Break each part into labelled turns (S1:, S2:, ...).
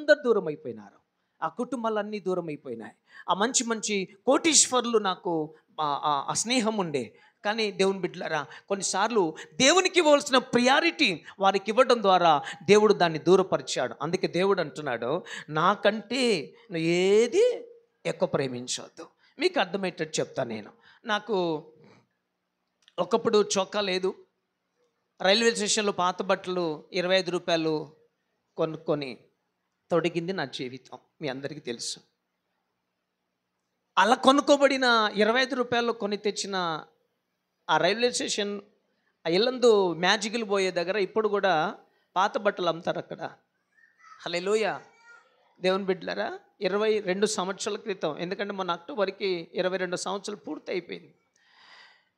S1: అందరు దూరం అయిపోయినారు, ఆ కుటుంబాలన్నీ దూరం అయిపోయినాయి. ఆ మంచి మంచి కోటీశ్వరులు నాకు ఆ స్నేహం ఉండే. కానీ దేవుని బిడ్డలారా, కొన్నిసార్లు దేవునికి ఇవ్వాల్సిన ప్రియారిటీ వారికి ఇవ్వడం ద్వారా దేవుడు దాన్ని దూరపరిచాడు. అందుకే దేవుడు అంటున్నాడు, నాకంటే నువ్వు ఏది ఎక్కువ ప్రేమించవద్దు. మీకు అర్థమయ్యేటట్టు చెప్తాను నేను. నాకు ఒకప్పుడు చొక్కా లేదు, రైల్వే స్టేషన్లో పాత బట్టలు 25 రూపాయలు కొనుక్కొని తొడిగింది నా జీవితం, మీ అందరికీ తెలుసు. అలా కొనుక్కోబడిన 25 రూపాయలు కొని తెచ్చిన ఆ రైల్వే స్టేషన్, ఆ ఇల్లందు మ్యాజిక్లు పోయే దగ్గర ఇప్పుడు కూడా పాత బట్టలు అమ్ముతారు అక్కడ. హల్లెలూయా. దేవుని బిడ్డలారా, 22 సంవత్సరాల క్రితం, ఎందుకంటే మొన్న అక్టోబర్కి 22 సంవత్సరాలు పూర్తి అయిపోయింది.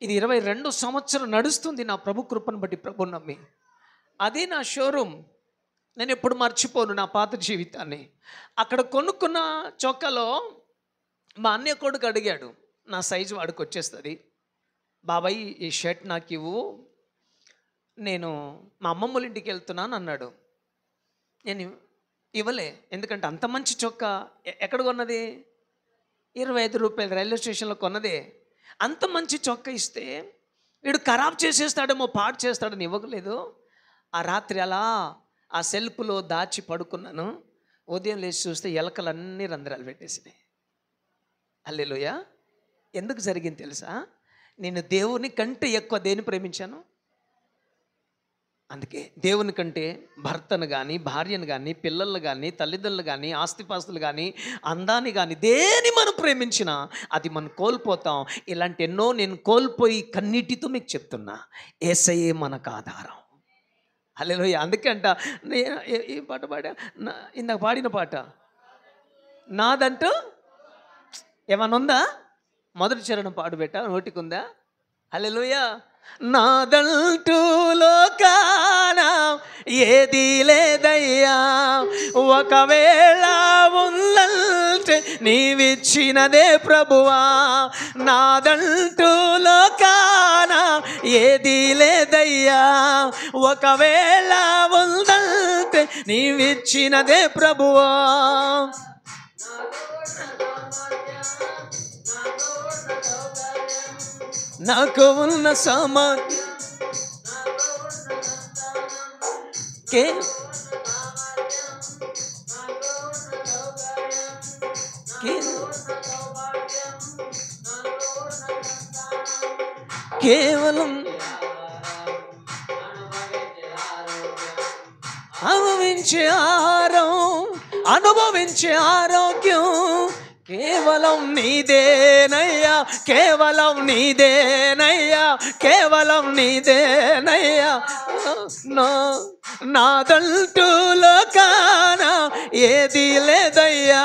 S1: ఇది 22 సంవత్సరం నడుస్తుంది నా ప్రభు కృపను బట్టి, ప్రభు నమ్మి. అదే నా షోరూమ్, నేను ఎప్పుడు మర్చిపోను నా పాత జీవితాన్ని. అక్కడ కొనుక్కున్న చొక్కాలో మా అన్నయ్య కొడుకు అడిగాడు, నా సైజు వాడికి వచ్చేస్తుంది, బాబాయ్ ఈ షర్ట్ నాకు ఇవ్వు, నేను మా అమ్మమ్మల ఇంటికి వెళ్తున్నాను అన్నాడు. నేను ఇవ్వలే, ఎందుకంటే అంత మంచి చొక్కా ఎక్కడ కొన్నది? 25 రూపాయలు రైల్వే స్టేషన్లో కొన్నదే. అంత మంచి చొక్కా ఇస్తే వీడు ఖరాబ్ చేసేస్తాడేమో, పాడు చేస్తాడని ఇవ్వలేదు. ఆ రాత్రి అలా ఆ సెల్ఫ్లో దాచి పడుకున్నాను. ఉదయం లేచి చూస్తే ఎలకలన్నీ రంధ్రాలు పెట్టేసినాయి. హల్లెలూయా. ఎందుకు జరిగింది తెలుసా? నేను దేవుని కంటే ఎక్కువ దేన్ని ప్రేమించాను. అందుకే దేవుని కంటే భర్తను కానీ, భార్యను కానీ, పిల్లలను కానీ, తల్లిదండ్రులు కానీ, ఆస్తిపాస్తులు కానీ, అందాన్ని కానీ, దేని మనం ప్రేమించినా అది మనం కోల్పోతాం. ఇలాంటి ఎన్నో నేను కోల్పోయి కన్నీటితో మీకు చెప్తున్నా, యేసయ్యే మనకు ఆధారం. హల్లెలూయా. అందుకే అంట, ఈ పాట పాడా, ఇందాక పాడిన పాట నాదంటూ ఏమన్నా ఉందా? మొదటి చరణం పాడు పెట్టా, నోటికి ఉందా? హల్లెలూయా. నాదంటూ లోకాన ఏది లేదయ్యా, ఒకవేళ ఉందంటే నీవిచ్చినదే ప్రభువా. నాదంటూ లోకాన ఏది లేదయ్యా, ఒకవేళ ఉందంటే నీవిచ్చినదే ప్రభువా. నాకు ఉన్న సామర్థ్యం కేవలం అనుభవించే ఆరోగ్యం కేవలం నీదేనయ్యా, కేవలం నీదేనయ్యా, కేవలం నీదేనయ్యా. నాదంటూ లోకాన ఏది లేదయ్యా,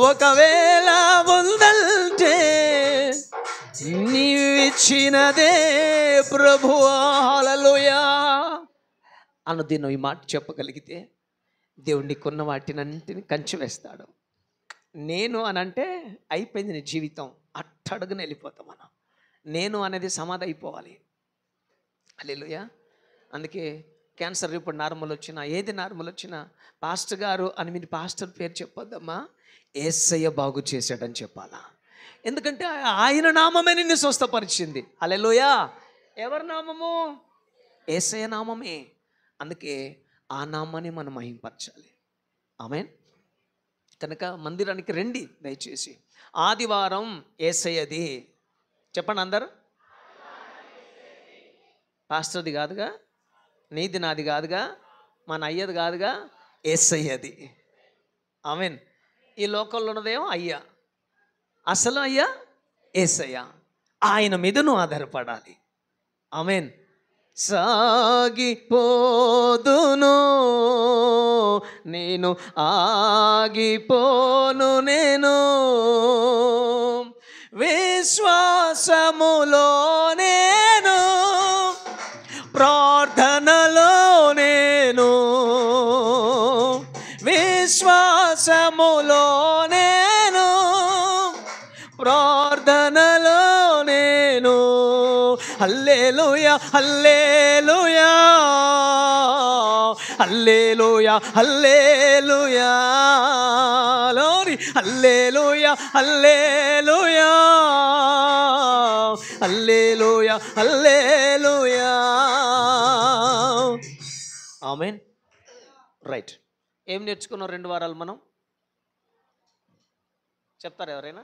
S1: ఒకవేళ ఉందంటే నీవిచ్చినదే ప్రభువా. హల్లెలూయా. అనుదినం ఈ మాట చెప్పగలిగితే దేవుడు నీకున్న వాటినంటిని కంచి వేస్తాడు. నేను అనంటే అయిపోయింది నీ జీవితం, అట్టడుగున వెళ్ళిపోతాం మనం. నేను అనేది సమాధి అయిపోవాలి. హల్లెలూయా. అందుకే క్యాన్సర్ రిపోర్ట్ నార్మల్ వచ్చినా, ఏది నార్మల్ వచ్చినా, పాస్టర్ గారు అని మీరు పాస్టర్ పేరు చెప్పొద్దమ్మా, యేసయ్య బాగు చేశాడని చెప్పాలా. ఎందుకంటే ఆయన నామమే నిన్ను స్వస్థపరిచింది. హల్లెలూయా. ఎవరి నామము? యేసయ్య నామమే. అందుకే ఆ నామాన్ని మనం మహింపరచాలి. ఆమేన్. కనుక మందిరానికి రండి దయచేసి. ఆదివారం యేసయ్యది చెప్పండి అందరు. పాస్టర్ది కాదుగా, నీది నాది కాదుగా, మన అయ్యది కాదుగా, యేసయ్యది. ఆమేన్. ఈ లోకంలో ఉన్నదేమో అయ్యా, అసలు అయ్యా యేసయ్య. ఆయన మీద నువ్వు ఆధారపడాలి. ఆమేన్. సాగిపోదును నేను, ఆగిపోను నేను, విశ్వాసములో నేను, ప్రార్థనలో నేను, విశ్వాసములో నేను, ప్రార్థనలో నేను. హల్లెలూయా, హల్లెలూయా, హల్లెలూయా, హల్లెలూయా. హల్లెలూయా హల్లెలూయా హల్లెలూయా హల్లెలూయా. ఆమేన్. రైట్. ఏం నేర్చుకున్నాం 2 వారాలు మనం? చెప్తారా ఎవరైనా?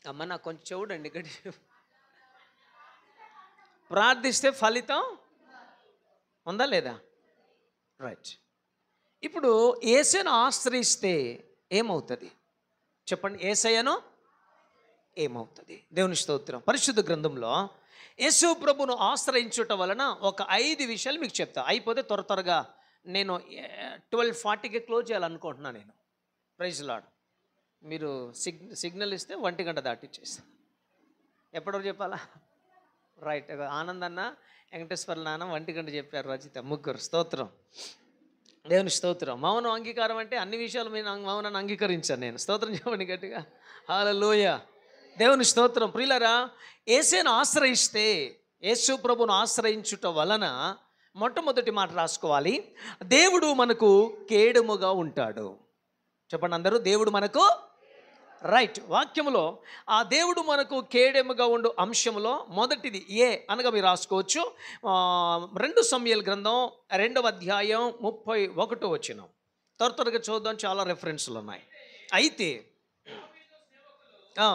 S1: అమ్మ నాకు కొంచెం చూడండి గడి. ప్రార్థిస్తే ఫలితం ఉందా లేదా? రైట్. ఇప్పుడు యేసయ్యను ఆశ్రయిస్తే ఏమవుతుంది చెప్పండి? యేసయ్యను ఏమవుతుంది? దేవుని స్తోత్రం. పరిశుద్ధ గ్రంథంలో యేసు ప్రభును ఆశ్రయించుట వలన ఒక 5 విషయాలు మీకు చెప్తా. అయిపోతే త్వరగా నేను 12:40కి క్లోజ్ చేయాలనుకుంటున్నాను నేను. Praise lord. మీరు సిగ్నల్ ఇస్తే 1 గంట దాటిచ్చేస్తాను. ఎప్పటివరకు చెప్పాలా? రైట్. ఆనందన్న, వెంకటేశ్వర నాన్న 1 గంట చెప్పారు. రచిత, ముగ్గురు. స్తోత్రం. దేవుని స్తోత్రం. మౌనం అంగీకారం అంటే అన్ని విషయాలు మీరు మౌనాన్ని అంగీకరించాను నేను. స్తోత్రం చెప్పండి గట్టిగా. హల్లెలూయా. దేవుని స్తోత్రం. ప్రియులారా, యేసును ఆశ్రయిస్తే, యేసు ప్రభును ఆశ్రయించుట వలన మొట్టమొదటి మాట రాసుకోవాలి, దేవుడు మనకు కేడముగా ఉంటాడు. చెప్పండి అందరూ, దేవుడు మనకు. రైట్. వాక్యములో ఆ దేవుడు మనకు కేడెముగా ఉండు అంశంలో మొదటిది ఏ అనగా మీరు రాసుకోవచ్చు. 2 సమూయేలు గ్రంథం 2వ అధ్యాయం 31వ వచనం. త్వరగా చూద్దాం, చాలా రెఫరెన్స్లు ఉన్నాయి. అయితే ఆ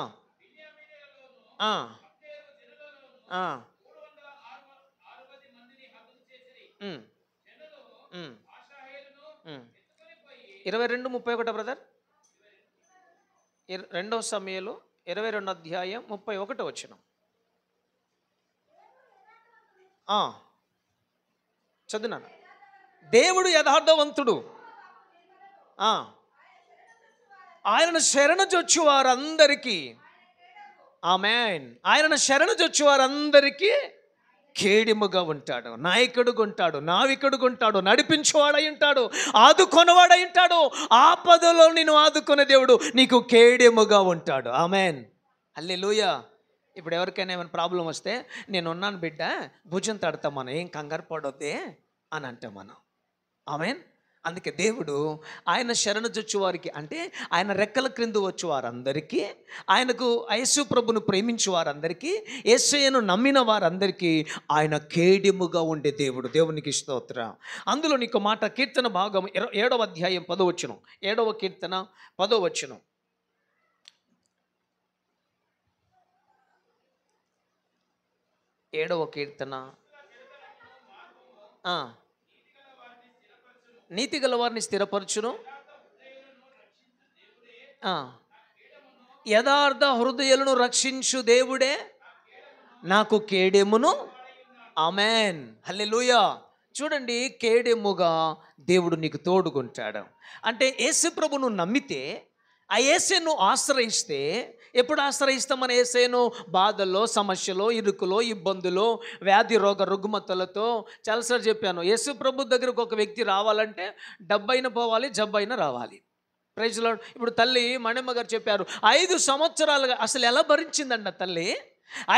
S1: 22:31 బ్రదర్. 2 సమూయేలు 22వ అధ్యాయం 31వ వచనం. చదువునాను. దేవుడు యథార్థవంతుడు, ఆయనను శరణుజొచ్చు వారందరికీ, ఆమేన్, ఆయనను శరణుజొచ్చు వారందరికీ కేడిముగా ఉంటాడు. నాయకుడుగా ఉంటాడు, నావికుడుగా ఉంటాడు, నడిపించేవాడై ఉంటాడు, ఆదుకొనవాడై ఉంటాడు. ఆపదలో నేను ఆదుకునే దేవుడు నీకు కేడెముగా ఉంటాడు. ఆమేన్. హల్లెలూయా. ఇప్పుడు ఎవరికైనా ఏమైనా ప్రాబ్లం వస్తే నేను ఉన్నాను బిడ్డ, భుజం తడతాం మనం, ఏం కంగారు పడొద్దే అని అంటాం మనం. ఆమేన్. అందుకే దేవుడు ఆయన శరణుజొచ్చు వారికి, అంటే ఆయన రెక్కల క్రింద వచ్చు వారందరికీ, ఆయనకు యేసు ప్రభును ప్రేమించు వారందరికీ, యేసయ్యను నమ్మిన వారందరికీ ఆయన కేడెముగా ఉండే దేవుడు. దేవునికి స్తోత్రం. అందులో నీకు మాట, కీర్తన భాగం 7వ అధ్యాయం 10వ వచనం. 7వ కీర్తన 10వ వచనం. 7వ కీర్తన. నీతి గల వారిని స్థిరపరచును, యథార్థ హృదయాలను రక్షించు దేవుడే నాకు కేడెమును. ఆమేన్. హల్లెలూయా. చూడండి, కేడెముగా దేవుడు నీకు తోడుకుంటాడు. అంటే యేసు ప్రభును నమ్మితే, ఆ యేసును ఆశ్రయిస్తే, ఎప్పుడు ఆశ్రయిస్తాం మన యేసును? బాధల్లో, సమస్యలో, ఇరుకులో, ఇబ్బందులో, వ్యాధి రోగ రుగ్మతలతో. చాలాసార్లు చెప్పాను, యేసు ప్రభు దగ్గరకు ఒక వ్యక్తి రావాలంటే డబ్బైన పోవాలి, జబ్బైన రావాలి. Praise lord. ఇప్పుడు తల్లి మణిమ్మ గారు చెప్పారు, 5 సంవత్సరాలుగా అసలు ఎలా భరించిందంట తల్లి?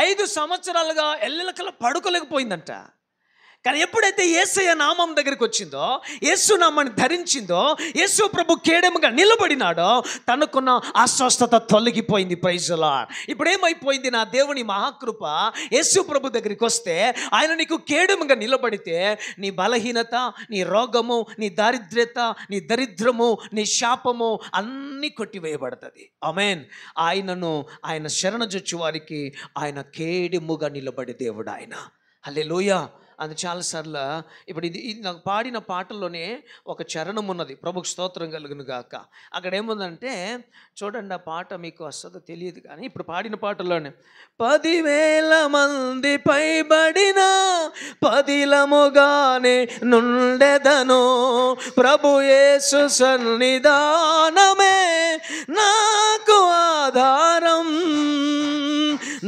S1: 5 సంవత్సరాలుగా ఎల్లెలకల్లా పడుకోలేకపోయిందంట. కానీ ఎప్పుడైతే యేసయ్య నామం దగ్గరికి వచ్చిందో, యేసు నామాన్ని ధరించిందో, యేసు ప్రభు కేడెముగా నిలబడినాడో, తనకున్న అస్వస్థత తొలగిపోయింది. Praise lord. ఇప్పుడు ఏమైపోయింది? నా దేవుని మహాకృప యేసు ప్రభు దగ్గరికి వస్తే, ఆయన నీకు కేడెముగా నిలబడితే, నీ బలహీనత, నీ రోగము, నీ దారిద్ర్యత, నీ దరిద్రము, నీ శాపము అన్నీ కొట్టివేయబడుతుంది. ఆమేన్. ఆయన శరణజొచ్చు వారికి ఆయన కేడెముగా నిలబడే దేవుడు ఆయన. హల్లెలూయా. అది చాలాసార్లు ఇప్పుడు ఇది నాకు పాడిన పాటల్లోనే ఒక చరణం ఉన్నది, ప్రభుకు స్తోత్రం కలుగును గాక. అక్కడ ఏముందంటే చూడండి, ఆ పాట మీకు వస్తుందో తెలియదు కానీ ఇప్పుడు పాడిన పాటల్లోనే, 10,000 మంది పైబడిన పదిలముగానే నుండెదను, ప్రభు యేసు సన్నిధానమే నాకు ఆధారం,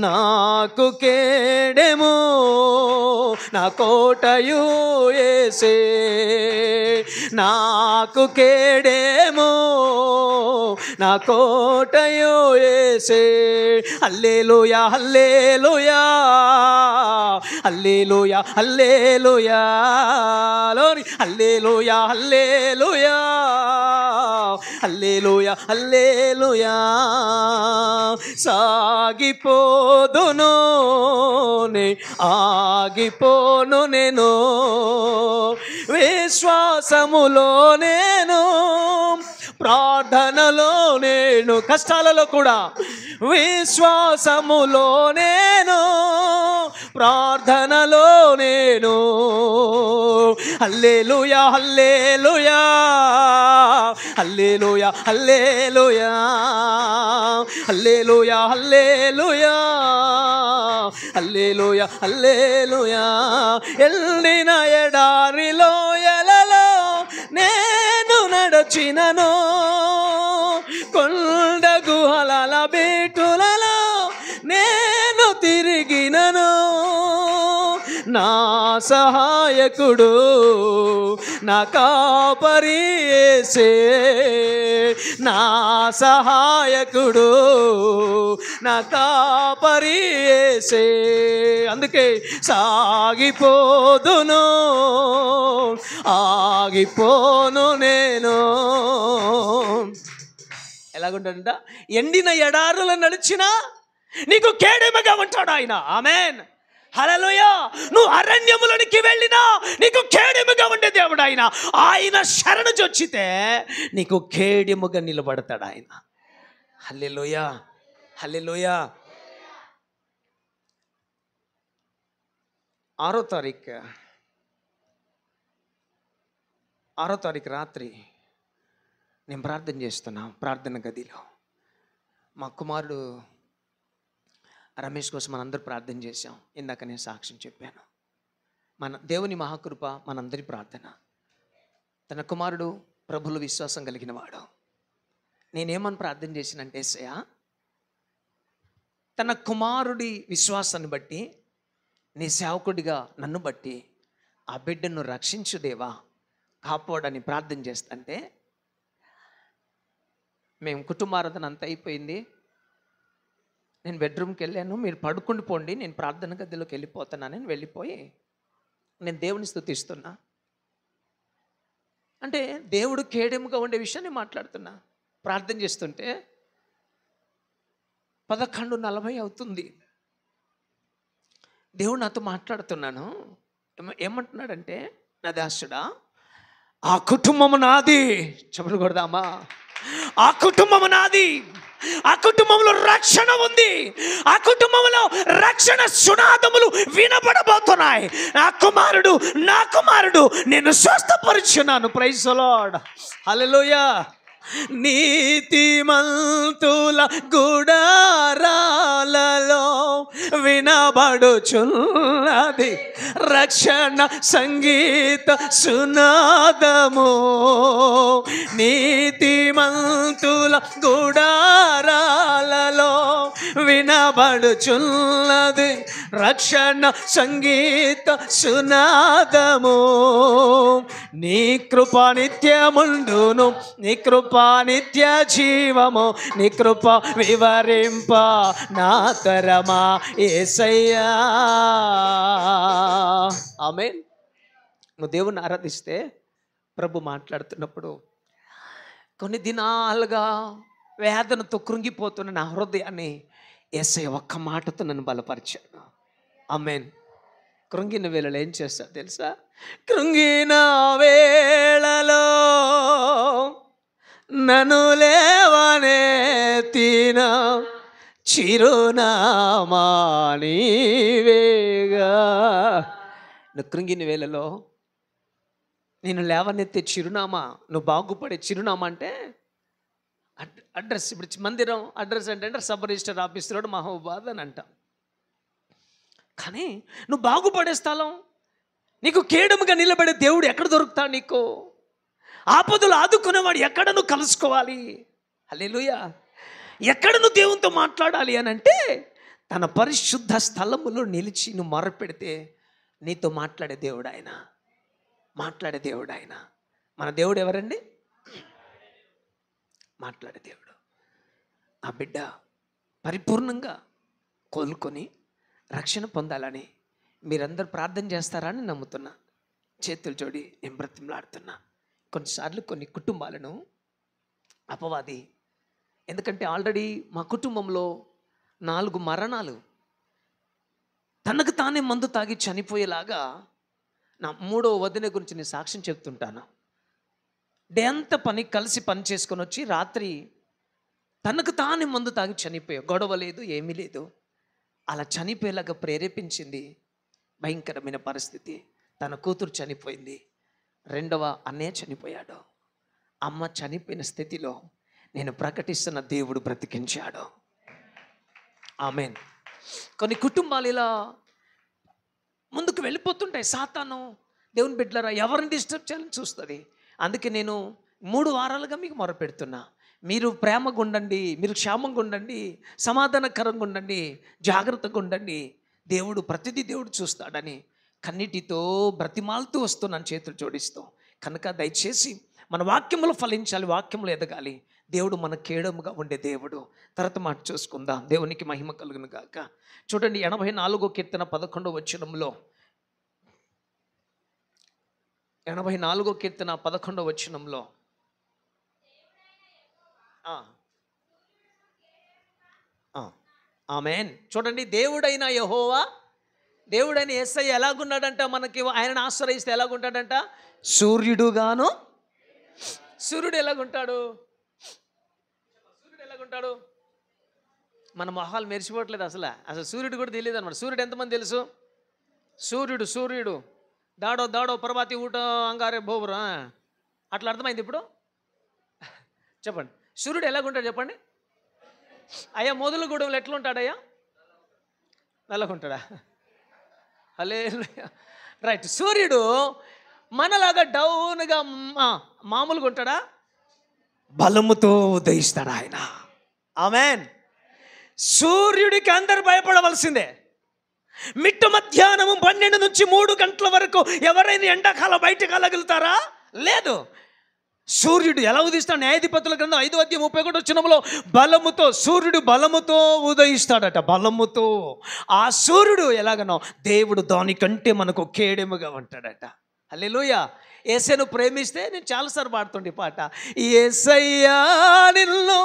S1: నాకు కేడెము నా కోటయు యేసే, నాకు కేడెము నా కోటయు యేసే. హల్లెలూయా హల్లెలూయా హల్లెలూయా హల్లెలూయా హల్లెలూయా హల్లెలూయా హల్లెలూయా హల్లెలూయా. సాగిపోదును ఆగిపోను నేను, విశ్వాసములో నేను, ప్రార్థనలో నేను, కష్టాలలో కూడా విశ్వాసములో నేను, ప్రార్థనలో నేను. హల్లెలూయా హల్లెలూయా హల్లెలూయా హల్లెలూయా హల్లెలూయా హల్లెలూయా హల్లెలూయా హల్లెలూయా. ఎండిన ఎడారిలో ఎలలో నేను నడచినను, కొండ గుహల బీటులలో నేను తిరిగినను, నా సహాయకుడు నా కాపరి యేసే, నా సహాయకుడు నా కాపరి యేసే. అందుకే సాగిపోదును ఆగిపోను నేను. ఎలాగుంటాడంట? ఎండిన ఎడారులో నడిచినా నీకు కేడెముగా ఉంటాడు ఆయన. ఆమేన్ హల్లెలూయా. నువ్వు అరణ్యములోనికి వెళ్ళినా నీకు కేడెముగా ఉండే దేవుడు ఆయన. ఆయన శరణు చొచ్చితే నీకు కేడెముగా నిలబడతాడు ఆయన. హల్లెలూయా హల్లెలూయా. 6వ తారీఖు రాత్రి నేను ప్రార్థన చేస్తున్నా. ప్రార్థన గదిలో మా కుమారుడు రమేష్ కోసం మనందరూ ప్రార్థన చేశాం. ఇందాక నేను సాక్ష్యం చెప్పాను. మన దేవుని మహాకృప మనందరి ప్రార్థన. తన కుమారుడు ప్రభువులో విశ్వాసం కలిగిన వాడు. నేనేమని ప్రార్థన చేసినంటే, యేసయ్యా తన కుమారుడి విశ్వాసాన్ని బట్టి, నీ సేవకుడిగా నన్ను బట్టి ఆ బిడ్డను రక్షించు దేవా, కాపాడని ప్రార్థన చేస్తుంటే, మేము కుటుంబారాధన అంత అయిపోయింది. నేను బెడ్రూమ్కి వెళ్ళాను. మీరు పడుకుని పోండి, నేను ప్రార్థన గదిలోకి వెళ్ళిపోతున్నానని వెళ్ళిపోయి నేను దేవుని స్తుతిస్తున్నా. అంటే దేవుడు కేడెముగా ఉండే విషయాన్ని మాట్లాడుతున్నా. ప్రార్థన చేస్తుంటే 11:40 అవుతుంది. దేవుడు నాతో మాట్లాడుతున్నాను. ఏమంటున్నాడంటే, నా దాసుడా ఆ కుటుంబము నాది. చెప్పలు కొడదామా? ఆ కుటుంబము నాది. ఆ కుటుంబంలో రక్షణ ఉంది. ఆ కుటుంబంలో రక్షణ సునాదములు వినబడబోతున్నాయి. నా కుమారుడు నేను స్వస్థపరుచున్నాను. ప్రైజ్ ది లార్డ్ హల్లెలూయా. నీతిమంతుల గుడారాలలో వినబడుచున్నది రక్షణ సంగీత సునాదము. నీతిమంతుల గుడారాలలో వినబడుచున్నది రక్షణ సంగీత సునాదము. నీ కృప నిత్యముండును, నీ కృప నిత్య జీవము, నీ కృప వివరింప నా తరమా యేసయ్యా. ఆమేన్. నువ్వు దేవుని ఆరాధిస్తే ప్రభు మాట్లాడుతున్నప్పుడు కొన్ని దినాలుగా వేదనతో కృంగిపోతున్న నా హృదయాన్ని యేసయ్య ఒక్క మాటతో నన్ను బలపరిచాడు. ఆమేన్. కృంగిన వేళలో ఏం చేస్తా తెలుసా? కృంగిన వేళలో నన్ను లేవనెత్తిన చిరునామా నీవేగా. నువ్వు కృంగిన వేళలో నేను లేవనెత్తే చిరునామా, నువ్వు బాగుపడే చిరునామా అంటే అడ్రస్. ఇప్పుడు మందిరం అడ్రస్ అంటే sub register office road Mahabubabad అని అంటాం. కానీ నువ్వు బాగుపడే స్థలం, నీకు కేడముగా నిలబడే దేవుడు ఎక్కడ దొరుకుతాడు? నీకు ఆపదలు ఆదుకునేవాడు ఎక్కడ నువ్వు కలుసుకోవాలి? హల్లెలూయా. ఎక్కడ నువ్వు దేవునితో మాట్లాడాలి అని అంటే, తన పరిశుద్ధ స్థలములో నిలిచి నువ్వు మొరపెడితే నీతో మాట్లాడే దేవుడు ఆయన. మాట్లాడే దేవుడు ఆయన. మన దేవుడు ఎవరండి? మాట్లాడే దేవుడు. ఆ బిడ్డ పరిపూర్ణంగా కోలుకొని రక్షణ పొందాలని మీరందరూ ప్రార్థన చేస్తారా అని నమ్ముతున్నా. చేతులు జోడి నేను బ్రతిమలాడుతున్నా. కొన్నిసార్లు కొన్ని కుటుంబాలను అపవాది. ఎందుకంటే ఆల్రెడీ మా కుటుంబంలో 4 మరణాలు, తనకు తానే మందు తాగి చనిపోయేలాగా. నా 3వ వదిన గురించి నేను సాక్ష్యం చెప్తుంటాను. డే అంతా కలిసి పని చేసుకొని వచ్చి రాత్రి తనకు తానే మందు తాగి చనిపోయా. గొడవ లేదు, ఏమీ లేదు. అలా చనిపోయేలాగా ప్రేరేపించింది భయంకరమైన పరిస్థితి. తన కూతురు చనిపోయింది, 2వ అన్నయ్య చనిపోయాడు. అమ్మ చనిపోయిన స్థితిలో నేను ప్రకటిస్తున్న దేవుడు బ్రతికించాడు. ఆమేన్. కొన్ని కుటుంబాలు ఇలా ముందుకు వెళ్ళిపోతుంటాయి. సాతాను దేవుని బిడ్డలారా ఎవరిని డిస్టర్బ్ చేయాలని చూస్తుంది. అందుకే నేను 3 వారాలుగా మీకు మొరపెడుతున్నా, మీరు ప్రేమగా ఉండండి, మీరు క్షేమంగా ఉండండి, సమాధానకరంగా ఉండండి, జాగ్రత్తగా ఉండండి. దేవుడు ప్రతిదీ దేవుడు చూస్తాడని కన్నిటితో బ్రతిమాలుతూ వస్తున్నాను, చేతులు జోడిస్తూ. కనుక దయచేసి మన వాక్యములు ఫలించాలి, వాక్యములు ఎదగాలి. దేవుడు మన కేడముగా ఉండే దేవుడు. తర్వాత మాట చూసుకుందాం. దేవునికి మహిమ కలుగును గాక. చూడండి 84వ కీర్తన 11వ వచనంలో, 84వ కీర్తన 11వ వచనంలో ఆమేన్. చూడండి, దేవుడైన యెహోవా, దేవుడైన యేసయ్య ఎలాగున్నాడంట, మనకి ఆయనను ఆశ్రయిస్తే ఎలాగుంటాడంట? సూర్యుడుగాను. సూర్యుడు ఎలాగుంటాడు? సూర్యుడు ఎలాగుంటాడు? మన మొహాలు మెరిసిపోవట్లేదు అసలు సూర్యుడు కూడా తెలియదు అనమాట. సూర్యుడు ఎంతమంది తెలుసు? సూర్యుడు దాడో పర్వాతి ఊట అంగారే బోబురా, అట్లా అర్థమైంది ఇప్పుడు? చెప్పండి, సూర్యుడు ఎలాగుంటాడు చెప్పండి అయ్యా? మొదలుగూడెంలో ఎట్లుంటాడయ్యా? నల్లగుంటాడా? హల్లెలూయా. రైట్. సూర్యుడు మనలాగా డౌన్గా మామూలుగా ఉంటాడా? బలముతో ఉదయిస్తాడు ఆయన. ఆమేన్. సూర్యుడికి అందరు భయపడవలసిందే. మిట్ట మధ్యాహ్నం 12 నుంచి 3 గంటల వరకు ఎవరైనా ఎండాకాలం బయటకు వెళ్ళగలుగుతారా? లేదు. సూర్యుడు ఎలా ఉదయిస్తాడు? న్యాయాధిపతుల గ్రంథం 5వ అధ్యాయం 31వ వచనంలో బలముతో, సూర్యుడు బలముతో ఉదయిస్తాడట, బలముతో. ఆ సూర్యుడు ఎలాగనో దేవుడు దానికంటే మనకు కేడెముగా ఉంటాడట. హల్లెలూయా. యేసయ్యను ప్రేమిస్తే, నేను చాలాసార్లు పాడుతుండే పాట, యేసయ్యా నిన్ను